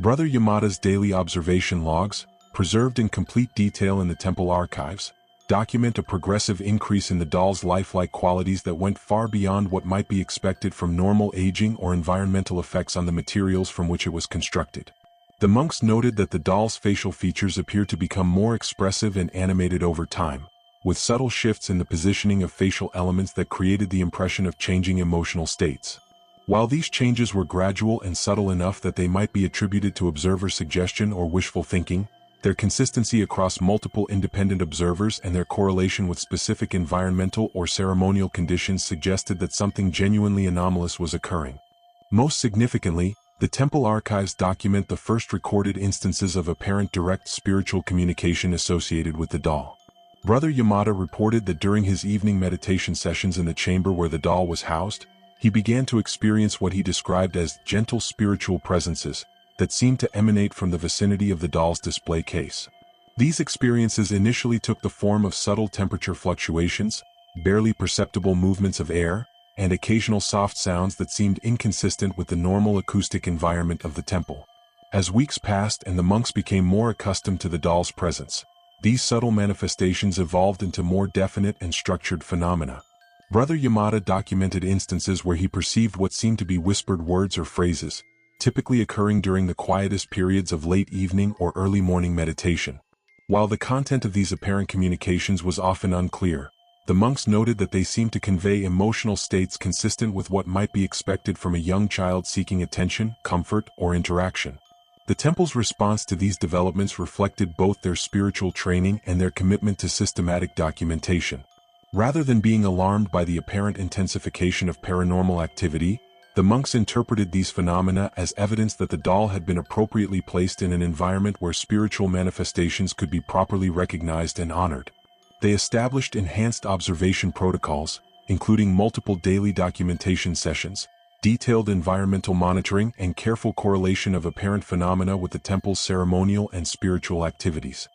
Brother Yamada's daily observation logs, preserved in complete detail in the temple archives, document a progressive increase in the doll's lifelike qualities that went far beyond what might be expected from normal aging or environmental effects on the materials from which it was constructed. The monks noted that the doll's facial features appeared to become more expressive and animated over time, with subtle shifts in the positioning of facial elements that created the impression of changing emotional states. While these changes were gradual and subtle enough that they might be attributed to observer suggestion or wishful thinking, their consistency across multiple independent observers and their correlation with specific environmental or ceremonial conditions suggested that something genuinely anomalous was occurring. Most significantly, the temple archives document the first recorded instances of apparent direct spiritual communication associated with the doll. Brother Yamada reported that during his evening meditation sessions in the chamber where the doll was housed, he began to experience what he described as gentle spiritual presences that seemed to emanate from the vicinity of the doll's display case. These experiences initially took the form of subtle temperature fluctuations, barely perceptible movements of air, and occasional soft sounds that seemed inconsistent with the normal acoustic environment of the temple. As weeks passed and the monks became more accustomed to the doll's presence, these subtle manifestations evolved into more definite and structured phenomena. Brother Yamada documented instances where he perceived what seemed to be whispered words or phrases, typically occurring during the quietest periods of late evening or early morning meditation. While the content of these apparent communications was often unclear, the monks noted that they seemed to convey emotional states consistent with what might be expected from a young child seeking attention, comfort, or interaction. The temple's response to these developments reflected both their spiritual training and their commitment to systematic documentation. Rather than being alarmed by the apparent intensification of paranormal activity, the monks interpreted these phenomena as evidence that the doll had been appropriately placed in an environment where spiritual manifestations could be properly recognized and honored. They established enhanced observation protocols, including multiple daily documentation sessions, detailed environmental monitoring, and careful correlation of apparent phenomena with the temple's ceremonial and spiritual activities.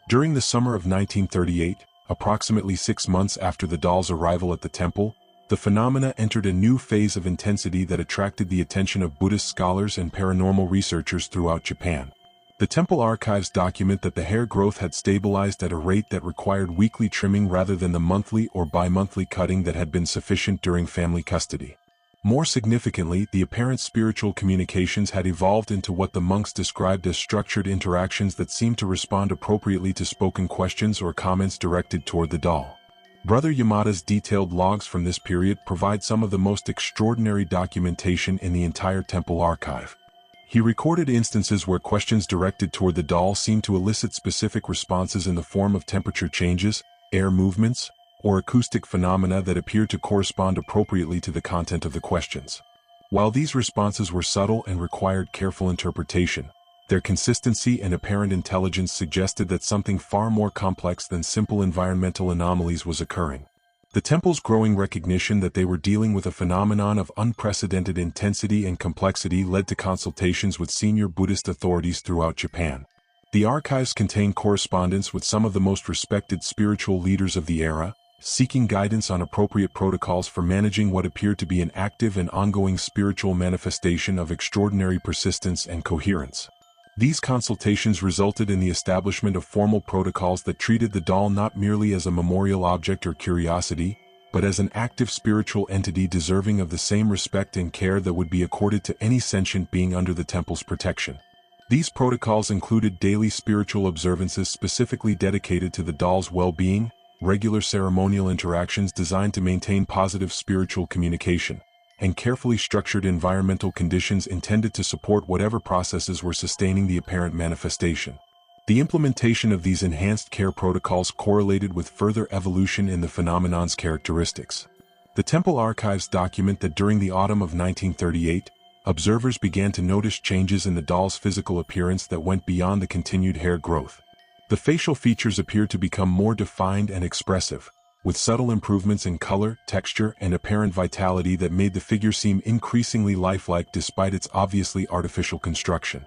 During the summer of 1938, approximately 6 months after the doll's arrival at the temple, the phenomena entered a new phase of intensity that attracted the attention of Buddhist scholars and paranormal researchers throughout Japan. The temple archives document that the hair growth had stabilized at a rate that required weekly trimming rather than the monthly or bi-monthly cutting that had been sufficient during family custody. More significantly, the apparent spiritual communications had evolved into what the monks described as structured interactions that seemed to respond appropriately to spoken questions or comments directed toward the doll. Brother Yamada's detailed logs from this period provide some of the most extraordinary documentation in the entire temple archive. He recorded instances where questions directed toward the doll seemed to elicit specific responses in the form of temperature changes, air movements, or acoustic phenomena that appeared to correspond appropriately to the content of the questions. While these responses were subtle and required careful interpretation, their consistency and apparent intelligence suggested that something far more complex than simple environmental anomalies was occurring. The temple's growing recognition that they were dealing with a phenomenon of unprecedented intensity and complexity led to consultations with senior Buddhist authorities throughout Japan. The archives contain correspondence with some of the most respected spiritual leaders of the era, seeking guidance on appropriate protocols for managing what appeared to be an active and ongoing spiritual manifestation of extraordinary persistence and coherence. These consultations resulted in the establishment of formal protocols that treated the doll not merely as a memorial object or curiosity, but as an active spiritual entity deserving of the same respect and care that would be accorded to any sentient being under the temple's protection. These protocols included daily spiritual observances specifically dedicated to the doll's well-being, regular ceremonial interactions designed to maintain positive spiritual communication, and carefully structured environmental conditions intended to support whatever processes were sustaining the apparent manifestation. The implementation of these enhanced care protocols correlated with further evolution in the phenomenon's characteristics. The temple archives document that during the autumn of 1938, observers began to notice changes in the doll's physical appearance that went beyond the continued hair growth. The facial features appeared to become more defined and expressive, with subtle improvements in color, texture, and apparent vitality that made the figure seem increasingly lifelike despite its obviously artificial construction.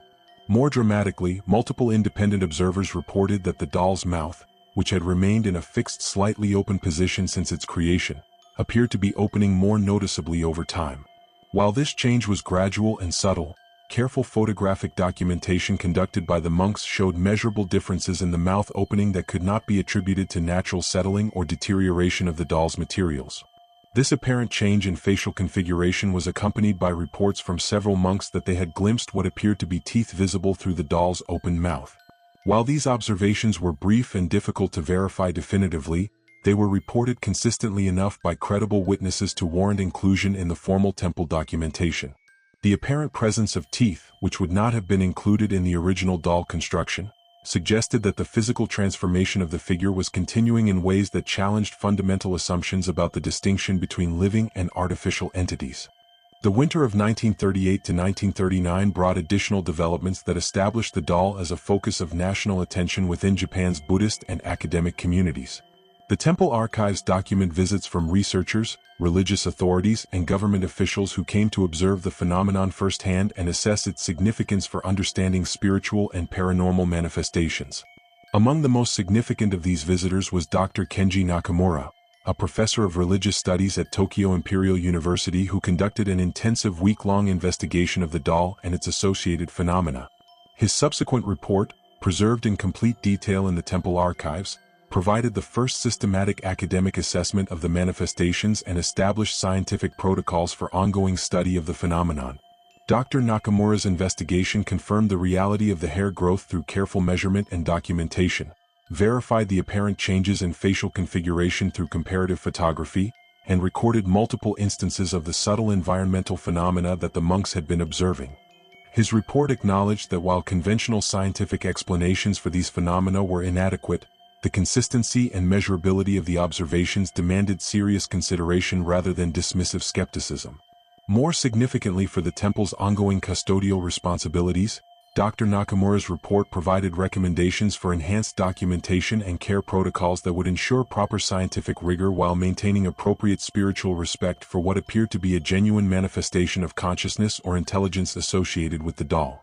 More dramatically, multiple independent observers reported that the doll's mouth, which had remained in a fixed slightly open position since its creation, appeared to be opening more noticeably over time. While this change was gradual and subtle, careful photographic documentation conducted by the monks showed measurable differences in the mouth opening that could not be attributed to natural settling or deterioration of the doll's materials. This apparent change in facial configuration was accompanied by reports from several monks that they had glimpsed what appeared to be teeth visible through the doll's open mouth. While these observations were brief and difficult to verify definitively, they were reported consistently enough by credible witnesses to warrant inclusion in the formal temple documentation. The apparent presence of teeth, which would not have been included in the original doll construction, suggested that the physical transformation of the figure was continuing in ways that challenged fundamental assumptions about the distinction between living and artificial entities. The winter of 1938 to 1939 brought additional developments that established the doll as a focus of national attention within Japan's Buddhist and academic communities. The temple archives document visits from researchers, religious authorities, and government officials who came to observe the phenomenon firsthand and assess its significance for understanding spiritual and paranormal manifestations. Among the most significant of these visitors was Dr. Kenji Nakamura, a professor of religious studies at Tokyo Imperial University who conducted an intensive week-long investigation of the doll and its associated phenomena. His subsequent report, preserved in complete detail in the temple archives, provided the first systematic academic assessment of the manifestations and established scientific protocols for ongoing study of the phenomenon. Dr. Nakamura's investigation confirmed the reality of the hair growth through careful measurement and documentation, verified the apparent changes in facial configuration through comparative photography, and recorded multiple instances of the subtle environmental phenomena that the monks had been observing. His report acknowledged that while conventional scientific explanations for these phenomena were inadequate, the consistency and measurability of the observations demanded serious consideration rather than dismissive skepticism. More significantly for the temple's ongoing custodial responsibilities, Dr. Nakamura's report provided recommendations for enhanced documentation and care protocols that would ensure proper scientific rigor while maintaining appropriate spiritual respect for what appeared to be a genuine manifestation of consciousness or intelligence associated with the doll.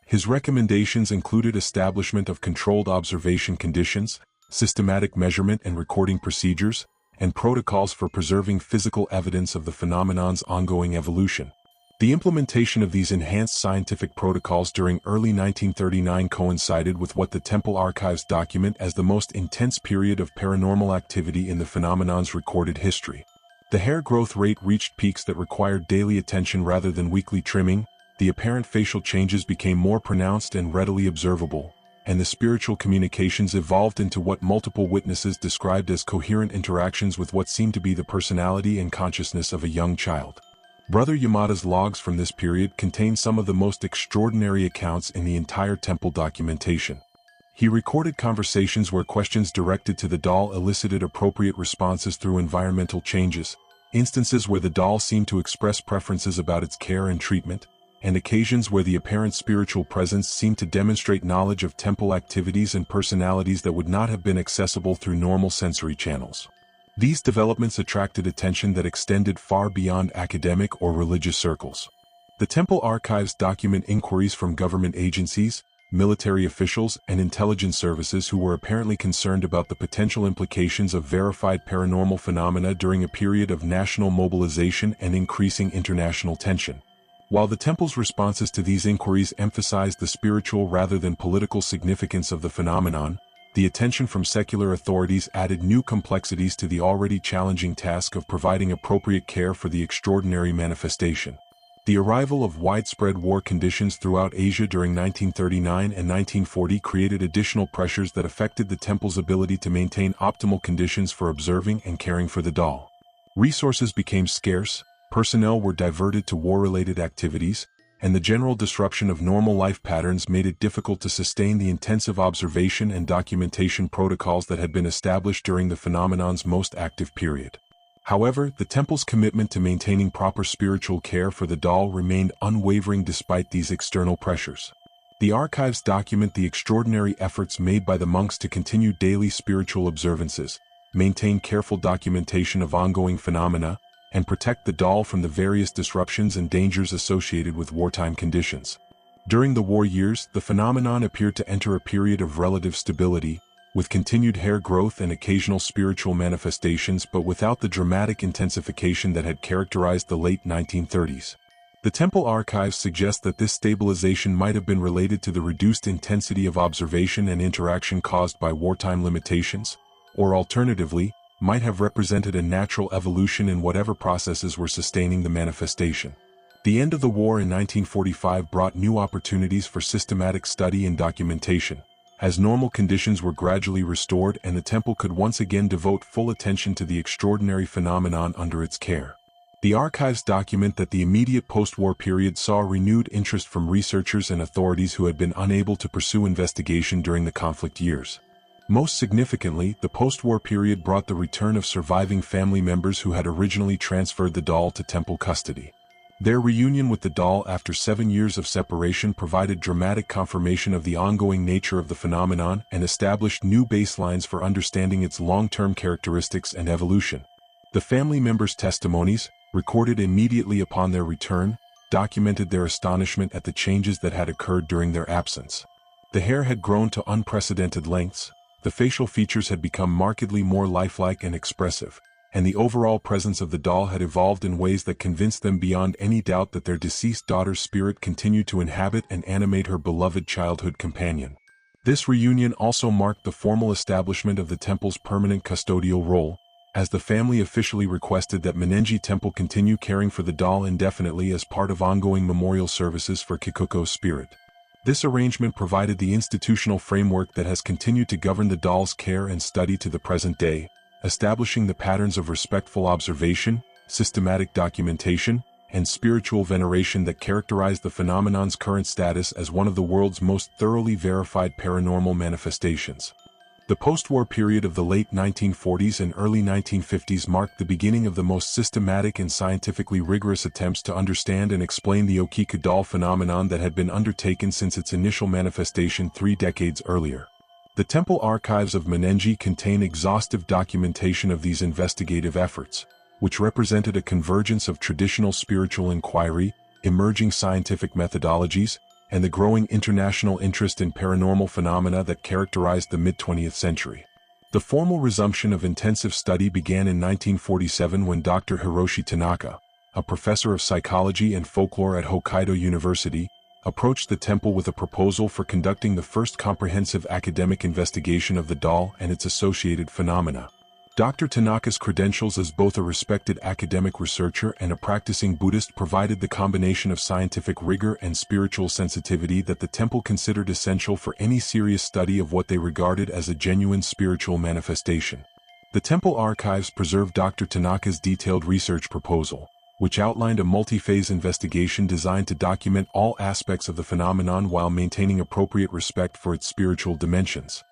His recommendations included establishment of controlled observation conditions, systematic measurement and recording procedures, and protocols for preserving physical evidence of the phenomenon's ongoing evolution. The implementation of these enhanced scientific protocols during early 1939 coincided with what the temple archives document as the most intense period of paranormal activity in the phenomenon's recorded history. The hair growth rate reached peaks that required daily attention rather than weekly trimming, the apparent facial changes became more pronounced and readily observable, and the spiritual communications evolved into what multiple witnesses described as coherent interactions with what seemed to be the personality and consciousness of a young child. Brother Yamada's logs from this period contain some of the most extraordinary accounts in the entire temple documentation. He recorded conversations where questions directed to the doll elicited appropriate responses through environmental changes, instances where the doll seemed to express preferences about its care and treatment, and occasions where the apparent spiritual presence seemed to demonstrate knowledge of temple activities and personalities that would not have been accessible through normal sensory channels. These developments attracted attention that extended far beyond academic or religious circles. The temple archives document inquiries from government agencies, military officials, and intelligence services who were apparently concerned about the potential implications of verified paranormal phenomena during a period of national mobilization and increasing international tension. While the temple's responses to these inquiries emphasized the spiritual rather than political significance of the phenomenon, the attention from secular authorities added new complexities to the already challenging task of providing appropriate care for the extraordinary manifestation. The arrival of widespread war conditions throughout Asia during 1939 and 1940 created additional pressures that affected the temple's ability to maintain optimal conditions for observing and caring for the doll. Resources became scarce, personnel were diverted to war-related activities, and the general disruption of normal life patterns made it difficult to sustain the intensive observation and documentation protocols that had been established during the phenomenon's most active period. However, the temple's commitment to maintaining proper spiritual care for the doll remained unwavering despite these external pressures. The archives document the extraordinary efforts made by the monks to continue daily spiritual observances, maintain careful documentation of ongoing phenomena, and protect the doll from the various disruptions and dangers associated with wartime conditions. During the war years, the phenomenon appeared to enter a period of relative stability, with continued hair growth and occasional spiritual manifestations but without the dramatic intensification that had characterized the late 1930s. The temple archives suggest that this stabilization might have been related to the reduced intensity of observation and interaction caused by wartime limitations, or alternatively, might have represented a natural evolution in whatever processes were sustaining the manifestation. The end of the war in 1945 brought new opportunities for systematic study and documentation, as normal conditions were gradually restored and the temple could once again devote full attention to the extraordinary phenomenon under its care. The archives document that the immediate post-war period saw renewed interest from researchers and authorities who had been unable to pursue investigation during the conflict years. Most significantly, the post-war period brought the return of surviving family members who had originally transferred the doll to temple custody. Their reunion with the doll after 7 years of separation provided dramatic confirmation of the ongoing nature of the phenomenon and established new baselines for understanding its long-term characteristics and evolution. The family members' testimonies, recorded immediately upon their return, documented their astonishment at the changes that had occurred during their absence. The hair had grown to unprecedented lengths, the facial features had become markedly more lifelike and expressive, and the overall presence of the doll had evolved in ways that convinced them beyond any doubt that their deceased daughter's spirit continued to inhabit and animate her beloved childhood companion. This reunion also marked the formal establishment of the temple's permanent custodial role, as the family officially requested that Mannenji Temple continue caring for the doll indefinitely as part of ongoing memorial services for Kikuko's spirit. This arrangement provided the institutional framework that has continued to govern the doll's care and study to the present day, establishing the patterns of respectful observation, systematic documentation, and spiritual veneration that characterize the phenomenon's current status as one of the world's most thoroughly verified paranormal manifestations. The post-war period of the late 1940s and early 1950s marked the beginning of the most systematic and scientifically rigorous attempts to understand and explain the Okiku doll phenomenon that had been undertaken since its initial manifestation 3 decades earlier. The temple archives of Mannenji contain exhaustive documentation of these investigative efforts, which represented a convergence of traditional spiritual inquiry, emerging scientific methodologies, and the growing international interest in paranormal phenomena that characterized the mid-20th century. The formal resumption of intensive study began in 1947 when Dr. Hiroshi Tanaka, a professor of psychology and folklore at Hokkaido University, approached the temple with a proposal for conducting the first comprehensive academic investigation of the doll and its associated phenomena. Dr. Tanaka's credentials as both a respected academic researcher and a practicing Buddhist provided the combination of scientific rigor and spiritual sensitivity that the temple considered essential for any serious study of what they regarded as a genuine spiritual manifestation. The temple archives preserve Dr. Tanaka's detailed research proposal, which outlined a multi-phase investigation designed to document all aspects of the phenomenon while maintaining appropriate respect for its spiritual dimensions.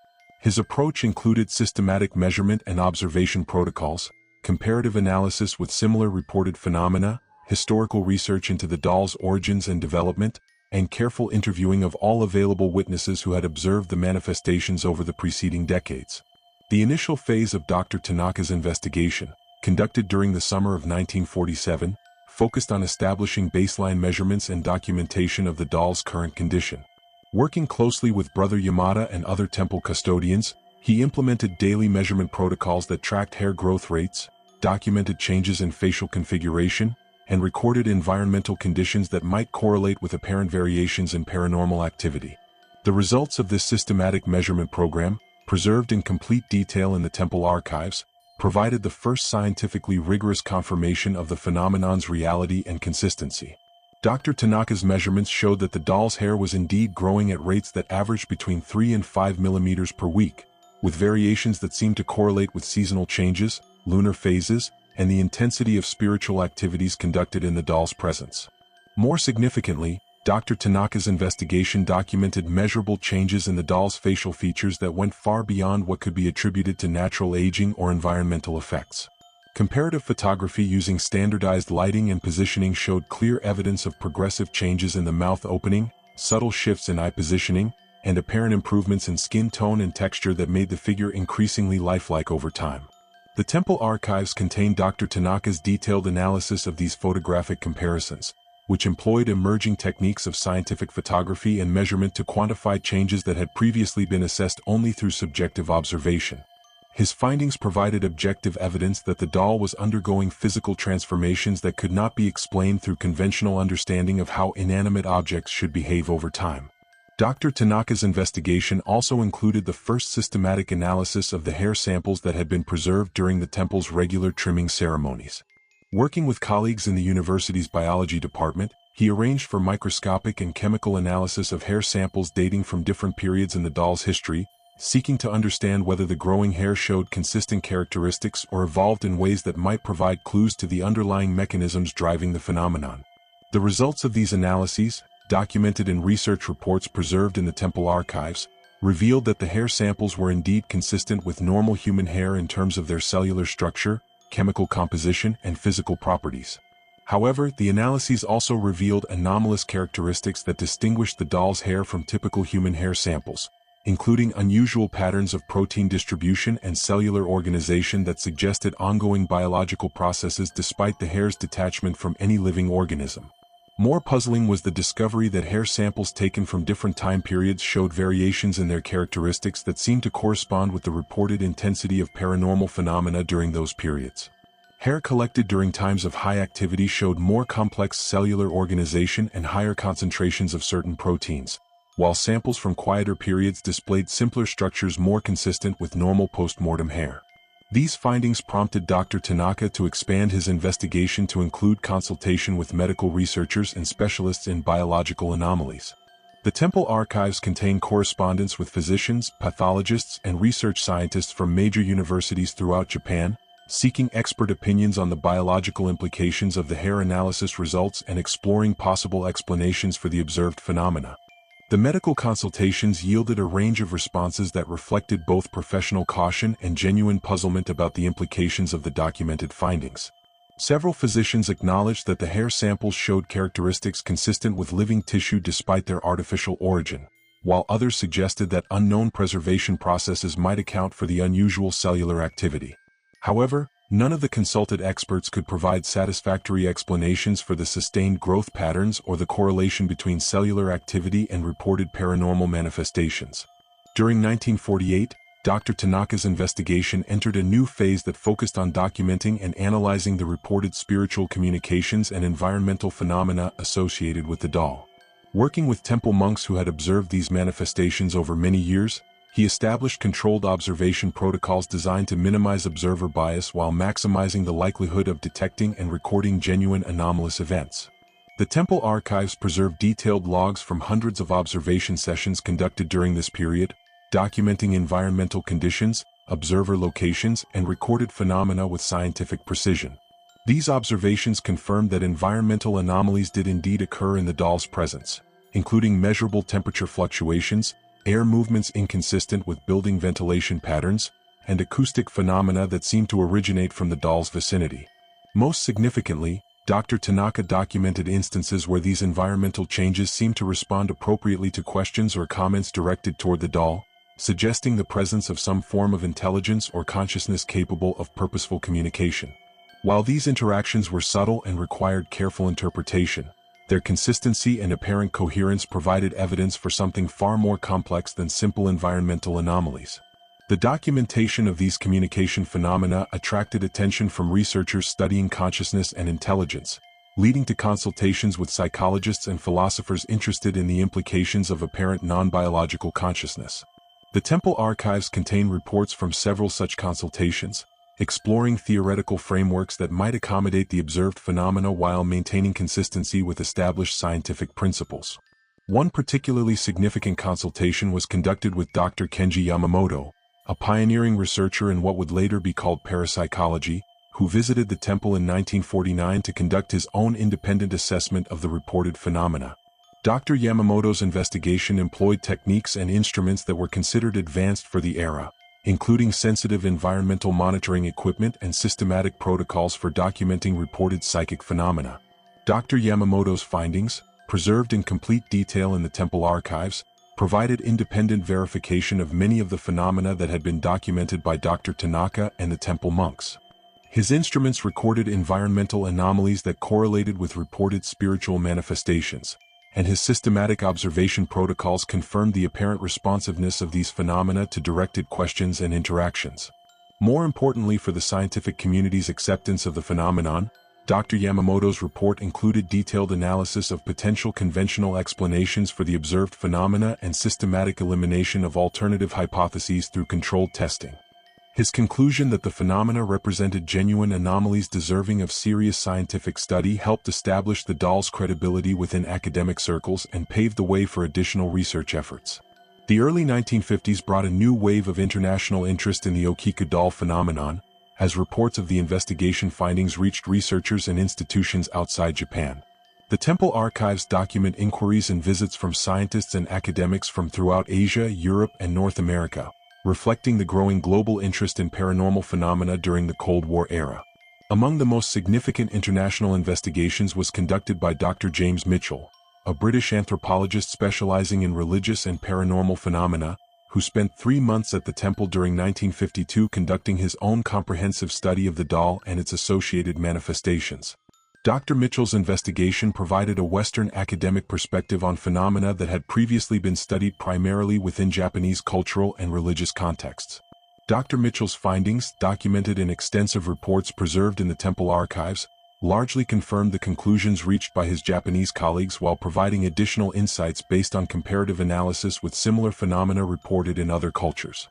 His approach included systematic measurement and observation protocols, comparative analysis with similar reported phenomena, historical research into the doll's origins and development, and careful interviewing of all available witnesses who had observed the manifestations over the preceding decades. The initial phase of Dr. Tanaka's investigation, conducted during the summer of 1947, focused on establishing baseline measurements and documentation of the doll's current condition. Working closely with Brother Yamada and other temple custodians, he implemented daily measurement protocols that tracked hair growth rates, documented changes in facial configuration, and recorded environmental conditions that might correlate with apparent variations in paranormal activity. The results of this systematic measurement program, preserved in complete detail in the temple archives, provided the first scientifically rigorous confirmation of the phenomenon's reality and consistency. Dr. Tanaka's measurements showed that the doll's hair was indeed growing at rates that averaged between 3 and 5 millimeters per week, with variations that seemed to correlate with seasonal changes, lunar phases, and the intensity of spiritual activities conducted in the doll's presence. More significantly, Dr. Tanaka's investigation documented measurable changes in the doll's facial features that went far beyond what could be attributed to natural aging or environmental effects. Comparative photography using standardized lighting and positioning showed clear evidence of progressive changes in the mouth opening, subtle shifts in eye positioning, and apparent improvements in skin tone and texture that made the figure increasingly lifelike over time. The temple archives contain Dr. Tanaka's detailed analysis of these photographic comparisons, which employed emerging techniques of scientific photography and measurement to quantify changes that had previously been assessed only through subjective observation. His findings provided objective evidence that the doll was undergoing physical transformations that could not be explained through conventional understanding of how inanimate objects should behave over time. Dr. Tanaka's investigation also included the first systematic analysis of the hair samples that had been preserved during the temple's regular trimming ceremonies. Working with colleagues in the university's biology department, he arranged for microscopic and chemical analysis of hair samples dating from different periods in the doll's history, seeking to understand whether the growing hair showed consistent characteristics or evolved in ways that might provide clues to the underlying mechanisms driving the phenomenon. The results of these analyses, documented in research reports preserved in the temple archives, revealed that the hair samples were indeed consistent with normal human hair in terms of their cellular structure, chemical composition, and physical properties. However, the analyses also revealed anomalous characteristics that distinguished the doll's hair from typical human hair samples, including unusual patterns of protein distribution and cellular organization that suggested ongoing biological processes despite the hair's detachment from any living organism. More puzzling was the discovery that hair samples taken from different time periods showed variations in their characteristics that seemed to correspond with the reported intensity of paranormal phenomena during those periods. Hair collected during times of high activity showed more complex cellular organization and higher concentrations of certain proteins, while samples from quieter periods displayed simpler structures more consistent with normal post-mortem hair. These findings prompted Dr. Tanaka to expand his investigation to include consultation with medical researchers and specialists in biological anomalies. The temple archives contain correspondence with physicians, pathologists, and research scientists from major universities throughout Japan, seeking expert opinions on the biological implications of the hair analysis results and exploring possible explanations for the observed phenomena. The medical consultations yielded a range of responses that reflected both professional caution and genuine puzzlement about the implications of the documented findings. Several physicians acknowledged that the hair samples showed characteristics consistent with living tissue despite their artificial origin, while others suggested that unknown preservation processes might account for the unusual cellular activity. However, none of the consulted experts could provide satisfactory explanations for the sustained growth patterns or the correlation between cellular activity and reported paranormal manifestations. During 1948, Dr. Tanaka's investigation entered a new phase that focused on documenting and analyzing the reported spiritual communications and environmental phenomena associated with the doll. Working with temple monks who had observed these manifestations over many years, he established controlled observation protocols designed to minimize observer bias while maximizing the likelihood of detecting and recording genuine anomalous events. The temple archives preserve detailed logs from hundreds of observation sessions conducted during this period, documenting environmental conditions, observer locations, and recorded phenomena with scientific precision. These observations confirmed that environmental anomalies did indeed occur in the doll's presence, including measurable temperature fluctuations, air movements inconsistent with building ventilation patterns, and acoustic phenomena that seemed to originate from the doll's vicinity. Most significantly, Dr. Tanaka documented instances where these environmental changes seemed to respond appropriately to questions or comments directed toward the doll, suggesting the presence of some form of intelligence or consciousness capable of purposeful communication. While these interactions were subtle and required careful interpretation, their consistency and apparent coherence provided evidence for something far more complex than simple environmental anomalies. The documentation of these communication phenomena attracted attention from researchers studying consciousness and intelligence, leading to consultations with psychologists and philosophers interested in the implications of apparent non-biological consciousness. The temple archives contain reports from several such consultations, exploring theoretical frameworks that might accommodate the observed phenomena while maintaining consistency with established scientific principles. One particularly significant consultation was conducted with Dr. Kenji Yamamoto, a pioneering researcher in what would later be called parapsychology, who visited the temple in 1949 to conduct his own independent assessment of the reported phenomena. Dr. Yamamoto's investigation employed techniques and instruments that were considered advanced for the era, including sensitive environmental monitoring equipment and systematic protocols for documenting reported psychic phenomena. Dr. Yamamoto's findings, preserved in complete detail in the temple archives, provided independent verification of many of the phenomena that had been documented by Dr. Tanaka and the temple monks. His instruments recorded environmental anomalies that correlated with reported spiritual manifestations, and his systematic observation protocols confirmed the apparent responsiveness of these phenomena to directed questions and interactions. More importantly for the scientific community's acceptance of the phenomenon, Dr. Yamamoto's report included detailed analysis of potential conventional explanations for the observed phenomena and systematic elimination of alternative hypotheses through controlled testing. His conclusion that the phenomena represented genuine anomalies deserving of serious scientific study helped establish the doll's credibility within academic circles and paved the way for additional research efforts. The early 1950s brought a new wave of international interest in the Okiku doll phenomenon, as reports of the investigation findings reached researchers and institutions outside Japan. The temple archives document inquiries and visits from scientists and academics from throughout Asia, Europe, and North America, reflecting the growing global interest in paranormal phenomena during the Cold War era. Among the most significant international investigations was conducted by Dr. James Mitchell, a British anthropologist specializing in religious and paranormal phenomena, who spent 3 months at the temple during 1952 conducting his own comprehensive study of the doll and its associated manifestations. Dr. Mitchell's investigation provided a Western academic perspective on phenomena that had previously been studied primarily within Japanese cultural and religious contexts. Dr. Mitchell's findings, documented in extensive reports preserved in the temple archives, largely confirmed the conclusions reached by his Japanese colleagues while providing additional insights based on comparative analysis with similar phenomena reported in other cultures.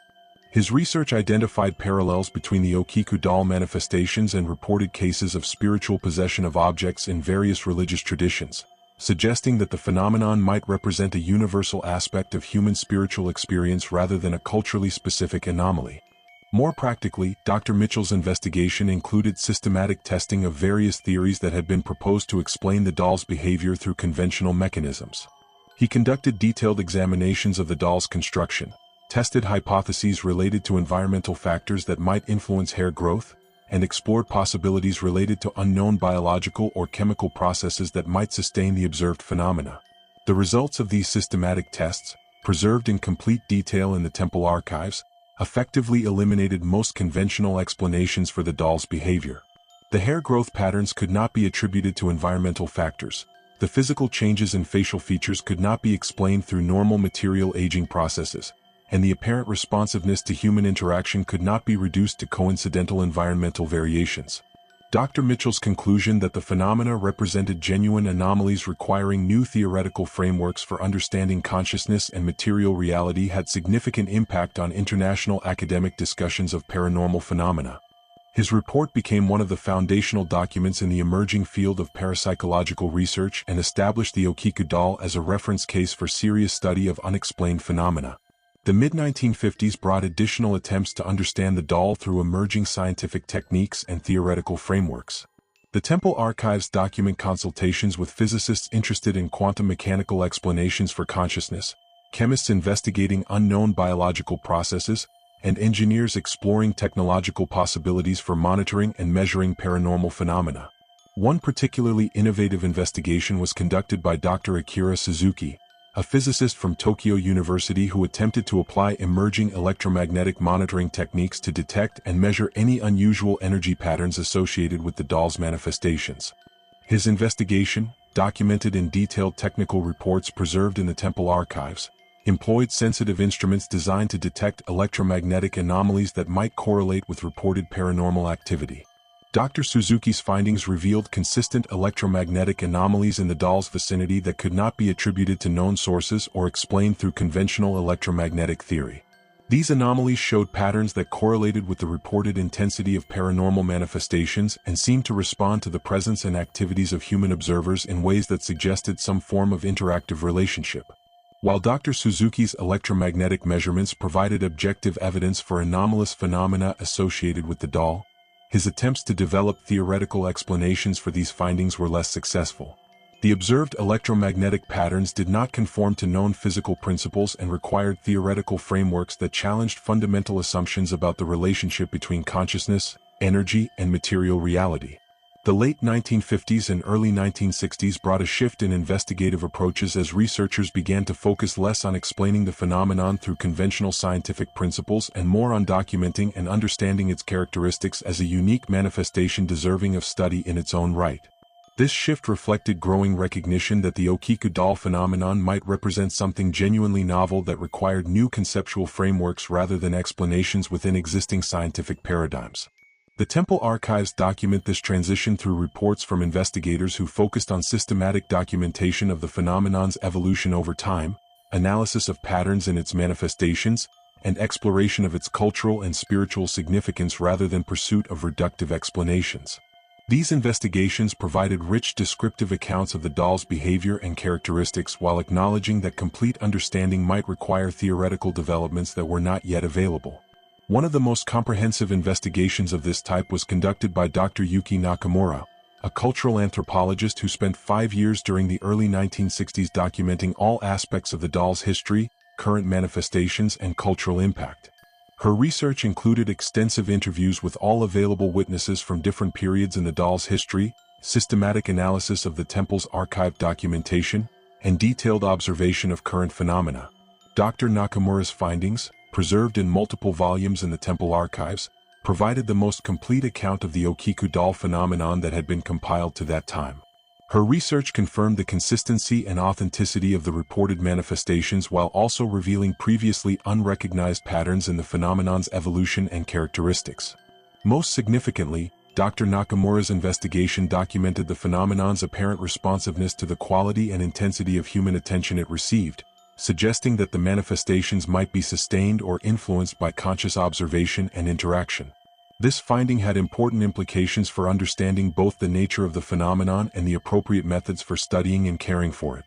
His research identified parallels between the Okiku doll manifestations and reported cases of spiritual possession of objects in various religious traditions, suggesting that the phenomenon might represent a universal aspect of human spiritual experience rather than a culturally specific anomaly. More practically, Dr. Mitchell's investigation included systematic testing of various theories that had been proposed to explain the doll's behavior through conventional mechanisms. He conducted detailed examinations of the doll's construction, tested hypotheses related to environmental factors that might influence hair growth, and explored possibilities related to unknown biological or chemical processes that might sustain the observed phenomena. The results of these systematic tests, preserved in complete detail in the temple archives, effectively eliminated most conventional explanations for the doll's behavior. The hair growth patterns could not be attributed to environmental factors. The physical changes in facial features could not be explained through normal material aging processes, and the apparent responsiveness to human interaction could not be reduced to coincidental environmental variations. Dr. Mitchell's conclusion that the phenomena represented genuine anomalies requiring new theoretical frameworks for understanding consciousness and material reality had significant impact on international academic discussions of paranormal phenomena. His report became one of the foundational documents in the emerging field of parapsychological research and established the Okiku doll as a reference case for serious study of unexplained phenomena. The mid-1950s brought additional attempts to understand the doll through emerging scientific techniques and theoretical frameworks. The temple archives document consultations with physicists interested in quantum mechanical explanations for consciousness, chemists investigating unknown biological processes, and engineers exploring technological possibilities for monitoring and measuring paranormal phenomena. One particularly innovative investigation was conducted by Dr. Akira Suzuki, a physicist from Tokyo University who attempted to apply emerging electromagnetic monitoring techniques to detect and measure any unusual energy patterns associated with the doll's manifestations. His investigation, documented in detailed technical reports preserved in the temple archives, employed sensitive instruments designed to detect electromagnetic anomalies that might correlate with reported paranormal activity. Dr. Suzuki's findings revealed consistent electromagnetic anomalies in the doll's vicinity that could not be attributed to known sources or explained through conventional electromagnetic theory. These anomalies showed patterns that correlated with the reported intensity of paranormal manifestations and seemed to respond to the presence and activities of human observers in ways that suggested some form of interactive relationship. While Dr. Suzuki's electromagnetic measurements provided objective evidence for anomalous phenomena associated with the doll, his attempts to develop theoretical explanations for these findings were less successful. The observed electromagnetic patterns did not conform to known physical principles and required theoretical frameworks that challenged fundamental assumptions about the relationship between consciousness, energy, and material reality. The late 1950s and early 1960s brought a shift in investigative approaches as researchers began to focus less on explaining the phenomenon through conventional scientific principles and more on documenting and understanding its characteristics as a unique manifestation deserving of study in its own right. This shift reflected growing recognition that the Okiku doll phenomenon might represent something genuinely novel that required new conceptual frameworks rather than explanations within existing scientific paradigms. The temple archives document this transition through reports from investigators who focused on systematic documentation of the phenomenon's evolution over time, analysis of patterns in its manifestations, and exploration of its cultural and spiritual significance rather than pursuit of reductive explanations. These investigations provided rich descriptive accounts of the doll's behavior and characteristics while acknowledging that complete understanding might require theoretical developments that were not yet available. One of the most comprehensive investigations of this type was conducted by Dr. Yuki Nakamura, a cultural anthropologist who spent 5 years during the early 1960s documenting all aspects of the doll's history, current manifestations, and cultural impact. Her research included extensive interviews with all available witnesses from different periods in the doll's history, systematic analysis of the temple's archived documentation, and detailed observation of current phenomena. Dr. Nakamura's findings, preserved in multiple volumes in the temple archives, provided the most complete account of the Okiku doll phenomenon that had been compiled to that time. Her research confirmed the consistency and authenticity of the reported manifestations while also revealing previously unrecognized patterns in the phenomenon's evolution and characteristics. Most significantly, Dr. Nakamura's investigation documented the phenomenon's apparent responsiveness to the quality and intensity of human attention it received, suggesting that the manifestations might be sustained or influenced by conscious observation and interaction. This finding had important implications for understanding both the nature of the phenomenon and the appropriate methods for studying and caring for it.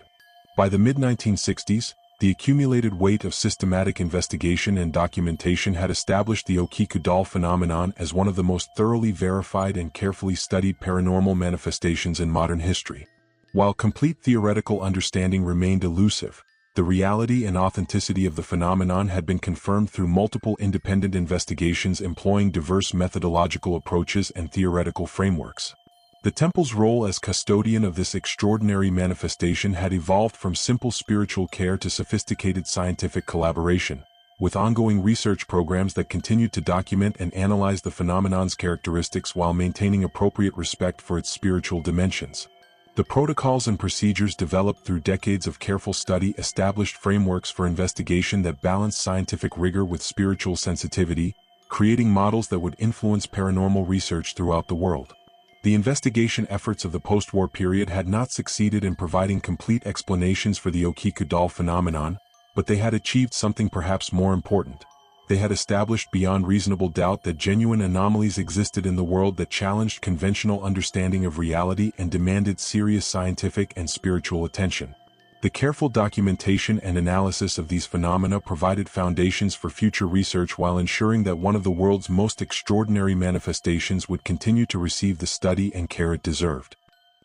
By the mid-1960s, the accumulated weight of systematic investigation and documentation had established the Okiku doll phenomenon as one of the most thoroughly verified and carefully studied paranormal manifestations in modern history. While complete theoretical understanding remained elusive, the reality and authenticity of the phenomenon had been confirmed through multiple independent investigations employing diverse methodological approaches and theoretical frameworks. The temple's role as custodian of this extraordinary manifestation had evolved from simple spiritual care to sophisticated scientific collaboration, with ongoing research programs that continued to document and analyze the phenomenon's characteristics while maintaining appropriate respect for its spiritual dimensions. The protocols and procedures developed through decades of careful study established frameworks for investigation that balanced scientific rigor with spiritual sensitivity, creating models that would influence paranormal research throughout the world. The investigation efforts of the post-war period had not succeeded in providing complete explanations for the Okiku doll phenomenon, but they had achieved something perhaps more important. They had established beyond reasonable doubt that genuine anomalies existed in the world that challenged conventional understanding of reality and demanded serious scientific and spiritual attention. The careful documentation and analysis of these phenomena provided foundations for future research while ensuring that one of the world's most extraordinary manifestations would continue to receive the study and care it deserved.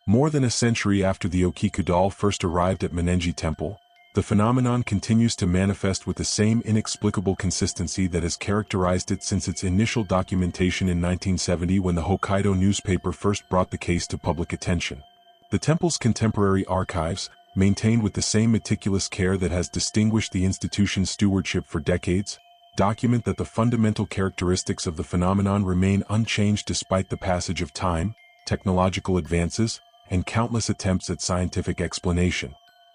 More than a century after the Okiku doll first arrived at Mannenji Temple, the phenomenon continues to manifest with the same inexplicable consistency that has characterized it since its initial documentation in 1970 when the Hokkaido newspaper first brought the case to public attention. The temple's contemporary archives, maintained with the same meticulous care that has distinguished the institution's stewardship for decades, document that the fundamental characteristics of the phenomenon remain unchanged despite the passage of time, technological advances, and countless attempts at scientific explanation.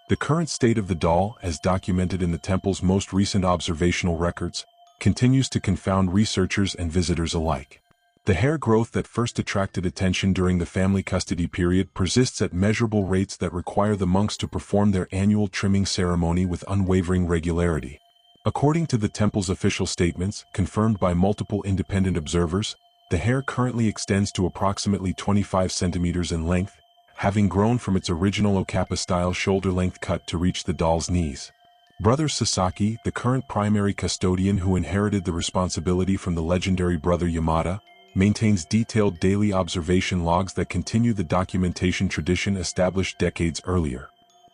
The current state of the doll, as documented in the temple's most recent observational records, continues to confound researchers and visitors alike. The hair growth that first attracted attention during the family custody period persists at measurable rates that require the monks to perform their annual trimming ceremony with unwavering regularity. According to the temple's official statements, confirmed by multiple independent observers, the hair currently extends to approximately 25 centimeters in length, having grown from its original okappa-style shoulder-length cut to reach the doll's knees. Brother Sasaki, the current primary custodian who inherited the responsibility from the legendary brother Yamada, maintains detailed daily observation logs that continue the documentation tradition established decades earlier.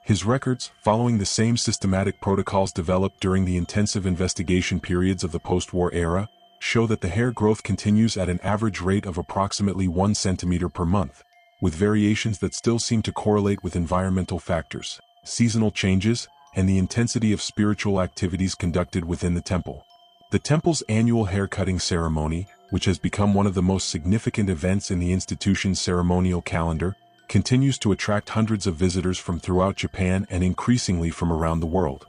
His records, following the same systematic protocols developed during the intensive investigation periods of the post-war era, show that the hair growth continues at an average rate of approximately 1 centimeter per month, with variations that still seem to correlate with environmental factors, seasonal changes, and the intensity of spiritual activities conducted within the temple. The temple's annual hair-cutting ceremony, which has become one of the most significant events in the institution's ceremonial calendar, continues to attract hundreds of visitors from throughout Japan and increasingly from around the world.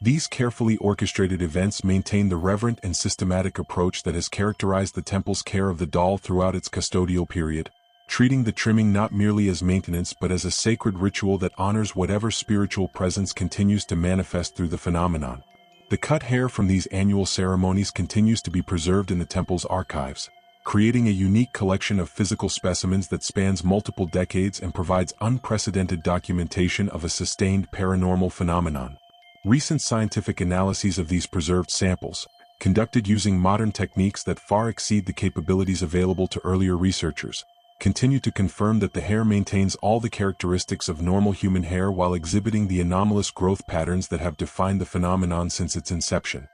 These carefully orchestrated events maintain the reverent and systematic approach that has characterized the temple's care of the doll throughout its custodial period, treating the trimming not merely as maintenance but as a sacred ritual that honors whatever spiritual presence continues to manifest through the phenomenon. The cut hair from these annual ceremonies continues to be preserved in the temple's archives, creating a unique collection of physical specimens that spans multiple decades and provides unprecedented documentation of a sustained paranormal phenomenon. Recent scientific analyses of these preserved samples, conducted using modern techniques that far exceed the capabilities available to earlier researchers, continue to confirm that the hair maintains all the characteristics of normal human hair while exhibiting the anomalous growth patterns that have defined the phenomenon since its inception.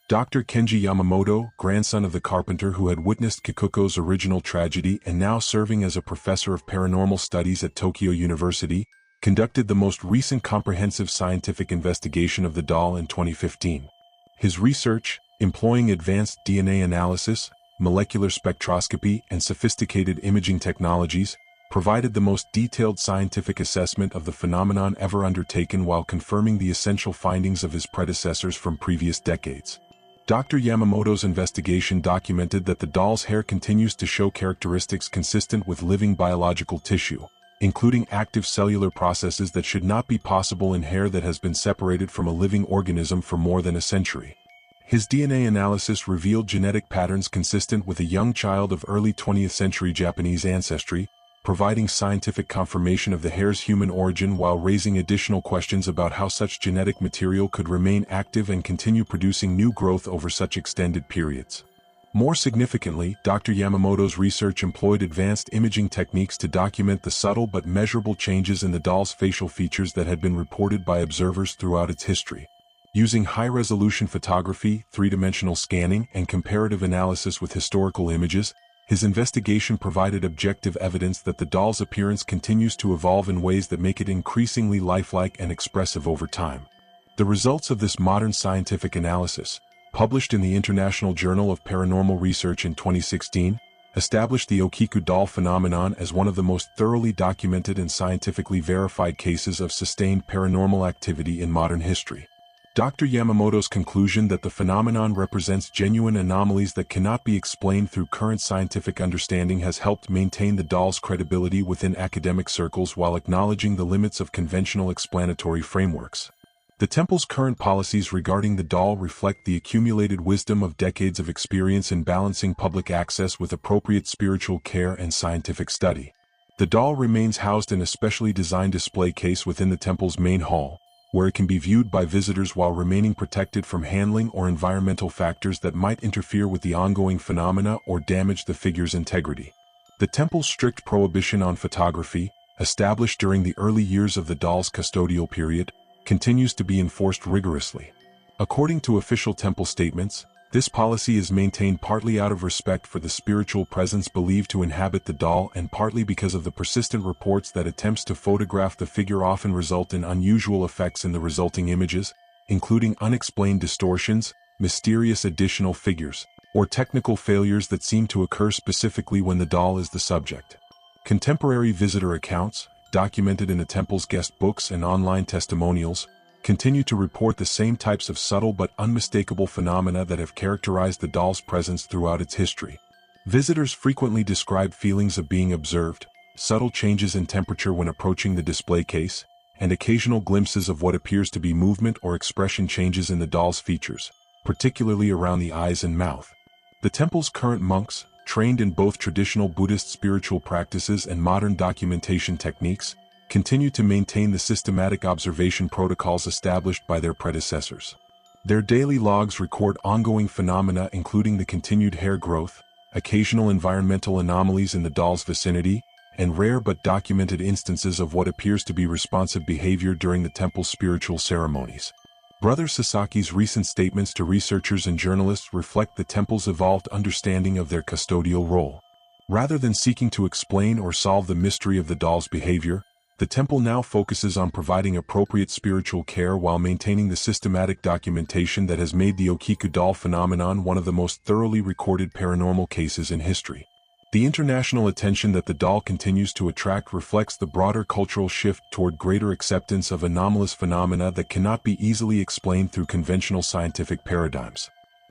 Dr. Kenji Yamamoto, grandson of the carpenter who had witnessed Kikuko's original tragedy and now serving as a professor of paranormal studies at Tokyo University, conducted the most recent comprehensive scientific investigation of the doll in 2015. His research, employing advanced DNA analysis, molecular spectroscopy, and sophisticated imaging technologies, provided the most detailed scientific assessment of the phenomenon ever undertaken while confirming the essential findings of his predecessors from previous decades. Dr. Yamamoto's investigation documented that the doll's hair continues to show characteristics consistent with living biological tissue, including active cellular processes that should not be possible in hair that has been separated from a living organism for more than a century. His DNA analysis revealed genetic patterns consistent with a young child of early 20th century Japanese ancestry, providing scientific confirmation of the hair's human origin while raising additional questions about how such genetic material could remain active and continue producing new growth over such extended periods. More significantly, Dr. Yamamoto's research employed advanced imaging techniques to document the subtle but measurable changes in the doll's facial features that had been reported by observers throughout its history. Using high-resolution photography, three-dimensional scanning, and comparative analysis with historical images, his investigation provided objective evidence that the doll's appearance continues to evolve in ways that make it increasingly lifelike and expressive over time. The results of this modern scientific analysis, published in the International Journal of Paranormal Research in 2016, established the Okiku doll phenomenon as one of the most thoroughly documented and scientifically verified cases of sustained paranormal activity in modern history. Dr. Yamamoto's conclusion that the phenomenon represents genuine anomalies that cannot be explained through current scientific understanding has helped maintain the doll's credibility within academic circles while acknowledging the limits of conventional explanatory frameworks. The temple's current policies regarding the doll reflect the accumulated wisdom of decades of experience in balancing public access with appropriate spiritual care and scientific study. The doll remains housed in a specially designed display case within the temple's main hall, where it can be viewed by visitors while remaining protected from handling or environmental factors that might interfere with the ongoing phenomena or damage the figure's integrity. The temple's strict prohibition on photography, established during the early years of the doll's custodial period, continues to be enforced rigorously. According to official temple statements, This policy is maintained partly out of respect for the spiritual presence believed to inhabit the doll and partly because of the persistent reports that attempts to photograph the figure often result in unusual effects in the resulting images, including unexplained distortions, mysterious additional figures, or technical failures that seem to occur specifically when the doll is the subject. Contemporary visitor accounts, documented in the temple's guest books and online testimonials, continue to report the same types of subtle but unmistakable phenomena that have characterized the doll's presence throughout its history. Visitors frequently describe feelings of being observed, subtle changes in temperature when approaching the display case, and occasional glimpses of what appears to be movement or expression changes in the doll's features, particularly around the eyes and mouth. The temple's current monks, trained in both traditional Buddhist spiritual practices and modern documentation techniques, continue to maintain the systematic observation protocols established by their predecessors. Their daily logs record ongoing phenomena including the continued hair growth, occasional environmental anomalies in the doll's vicinity, and rare but documented instances of what appears to be responsive behavior during the temple's spiritual ceremonies. Brother Sasaki's recent statements to researchers and journalists reflect the temple's evolved understanding of their custodial role. Rather than seeking to explain or solve the mystery of the doll's behavior, the temple now focuses on providing appropriate spiritual care while maintaining the systematic documentation that has made the Okiku doll phenomenon one of the most thoroughly recorded paranormal cases in history. The international attention that the doll continues to attract reflects the broader cultural shift toward greater acceptance of anomalous phenomena that cannot be easily explained through conventional scientific paradigms.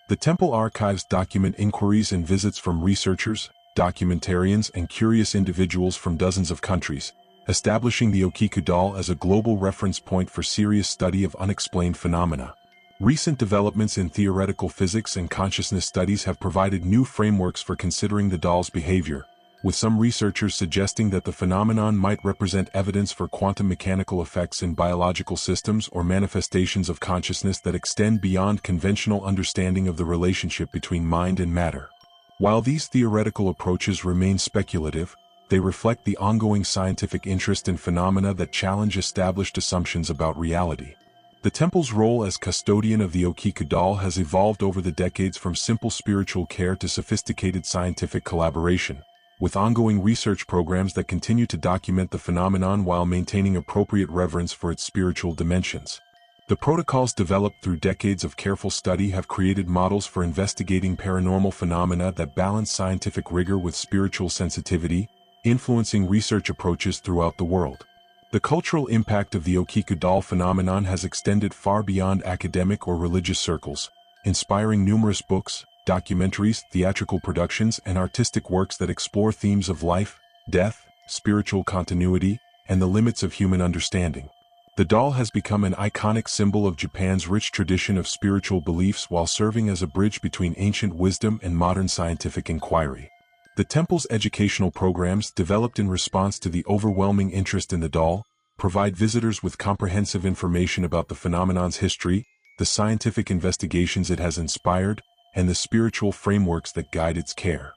The temple archives document inquiries and visits from researchers, documentarians, and curious individuals from dozens of countries, establishing the Okiku doll as a global reference point for serious study of unexplained phenomena. Recent developments in theoretical physics and consciousness studies have provided new frameworks for considering the doll's behavior, with some researchers suggesting that the phenomenon might represent evidence for quantum mechanical effects in biological systems or manifestations of consciousness that extend beyond conventional understanding of the relationship between mind and matter. While these theoretical approaches remain speculative, they reflect the ongoing scientific interest in phenomena that challenge established assumptions about reality. The temple's role as custodian of the Okiku doll has evolved over the decades from simple spiritual care to sophisticated scientific collaboration, with ongoing research programs that continue to document the phenomenon while maintaining appropriate reverence for its spiritual dimensions. The protocols developed through decades of careful study have created models for investigating paranormal phenomena that balance scientific rigor with spiritual sensitivity, influencing research approaches throughout the world. The cultural impact of the Okiku doll phenomenon has extended far beyond academic or religious circles, inspiring numerous books, documentaries, theatrical productions, and artistic works that explore themes of life, death, spiritual continuity, and the limits of human understanding. The doll has become an iconic symbol of Japan's rich tradition of spiritual beliefs while serving as a bridge between ancient wisdom and modern scientific inquiry. The temple's educational programs, developed in response to the overwhelming interest in the doll, provide visitors with comprehensive information about the phenomenon's history, the scientific investigations it has inspired, and the spiritual frameworks that guide its care.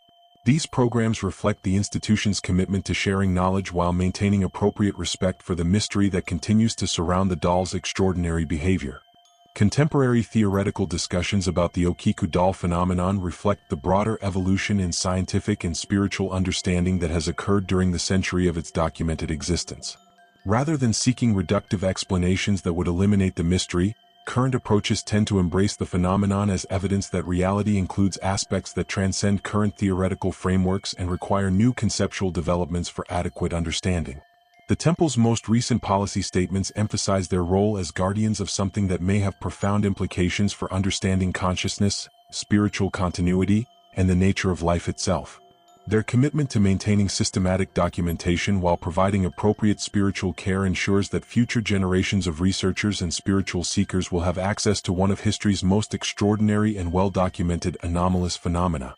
These programs reflect the institution's commitment to sharing knowledge while maintaining appropriate respect for the mystery that continues to surround the doll's extraordinary behavior. Contemporary theoretical discussions about the Okiku doll phenomenon reflect the broader evolution in scientific and spiritual understanding that has occurred during the century of its documented existence. Rather than seeking reductive explanations that would eliminate the mystery, current approaches tend to embrace the phenomenon as evidence that reality includes aspects that transcend current theoretical frameworks and require new conceptual developments for adequate understanding. The temple's most recent policy statements emphasize their role as guardians of something that may have profound implications for understanding consciousness, spiritual continuity, and the nature of life itself. Their commitment to maintaining systematic documentation while providing appropriate spiritual care ensures that future generations of researchers and spiritual seekers will have access to one of history's most extraordinary and well-documented anomalous phenomena.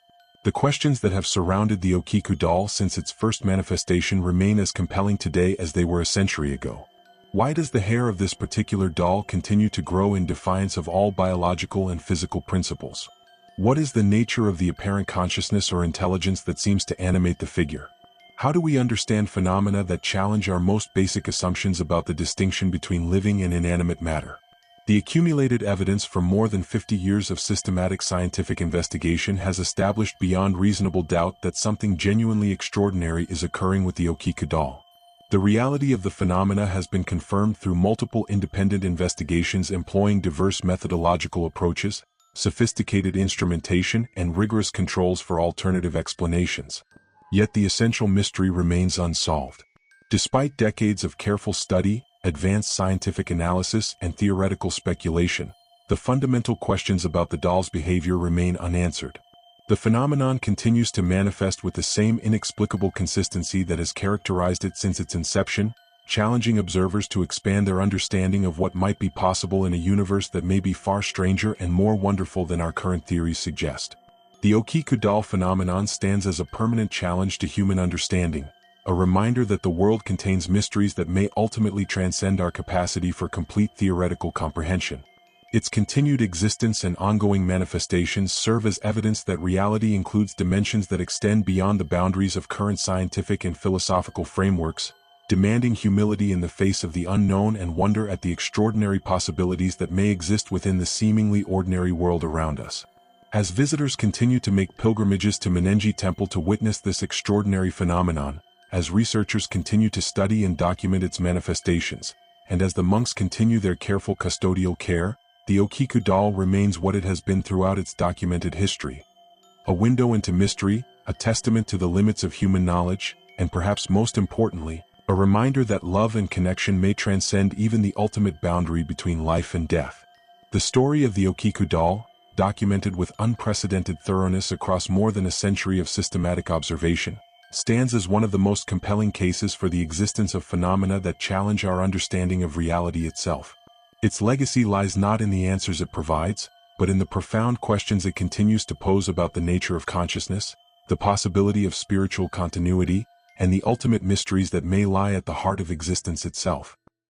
The questions that have surrounded the Okiku doll since its first manifestation remain as compelling today as they were a century ago. Why does the hair of this particular doll continue to grow in defiance of all biological and physical principles? What is the nature of the apparent consciousness or intelligence that seems to animate the figure? How do we understand phenomena that challenge our most basic assumptions about the distinction between living and inanimate matter? The accumulated evidence from more than 50 years of systematic scientific investigation has established beyond reasonable doubt that something genuinely extraordinary is occurring with the Okiku doll. The reality of the phenomena has been confirmed through multiple independent investigations employing diverse methodological approaches, sophisticated instrumentation, and rigorous controls for alternative explanations. Yet the essential mystery remains unsolved. Despite decades of careful study, advanced scientific analysis, and theoretical speculation, the fundamental questions about the doll's behavior remain unanswered. The phenomenon continues to manifest with the same inexplicable consistency that has characterized it since its inception, challenging observers to expand their understanding of what might be possible in a universe that may be far stranger and more wonderful than our current theories suggest. The Okiku doll phenomenon stands as a permanent challenge to human understanding, a reminder that the world contains mysteries that may ultimately transcend our capacity for complete theoretical comprehension. Its continued existence and ongoing manifestations serve as evidence that reality includes dimensions that extend beyond the boundaries of current scientific and philosophical frameworks, demanding humility in the face of the unknown and wonder at the extraordinary possibilities that may exist within the seemingly ordinary world around us. As visitors continue to make pilgrimages to Mannenji Temple to witness this extraordinary phenomenon, as researchers continue to study and document its manifestations, and as the monks continue their careful custodial care, the Okiku doll remains what it has been throughout its documented history. A window into mystery, a testament to the limits of human knowledge, and perhaps most importantly, a reminder that love and connection may transcend even the ultimate boundary between life and death. The story of the Okiku doll, documented with unprecedented thoroughness across more than a century of systematic observation, stands as one of the most compelling cases for the existence of phenomena that challenge our understanding of reality itself. Its legacy lies not in the answers it provides, but in the profound questions it continues to pose about the nature of consciousness, the possibility of spiritual continuity, and the ultimate mysteries that may lie at the heart of existence itself.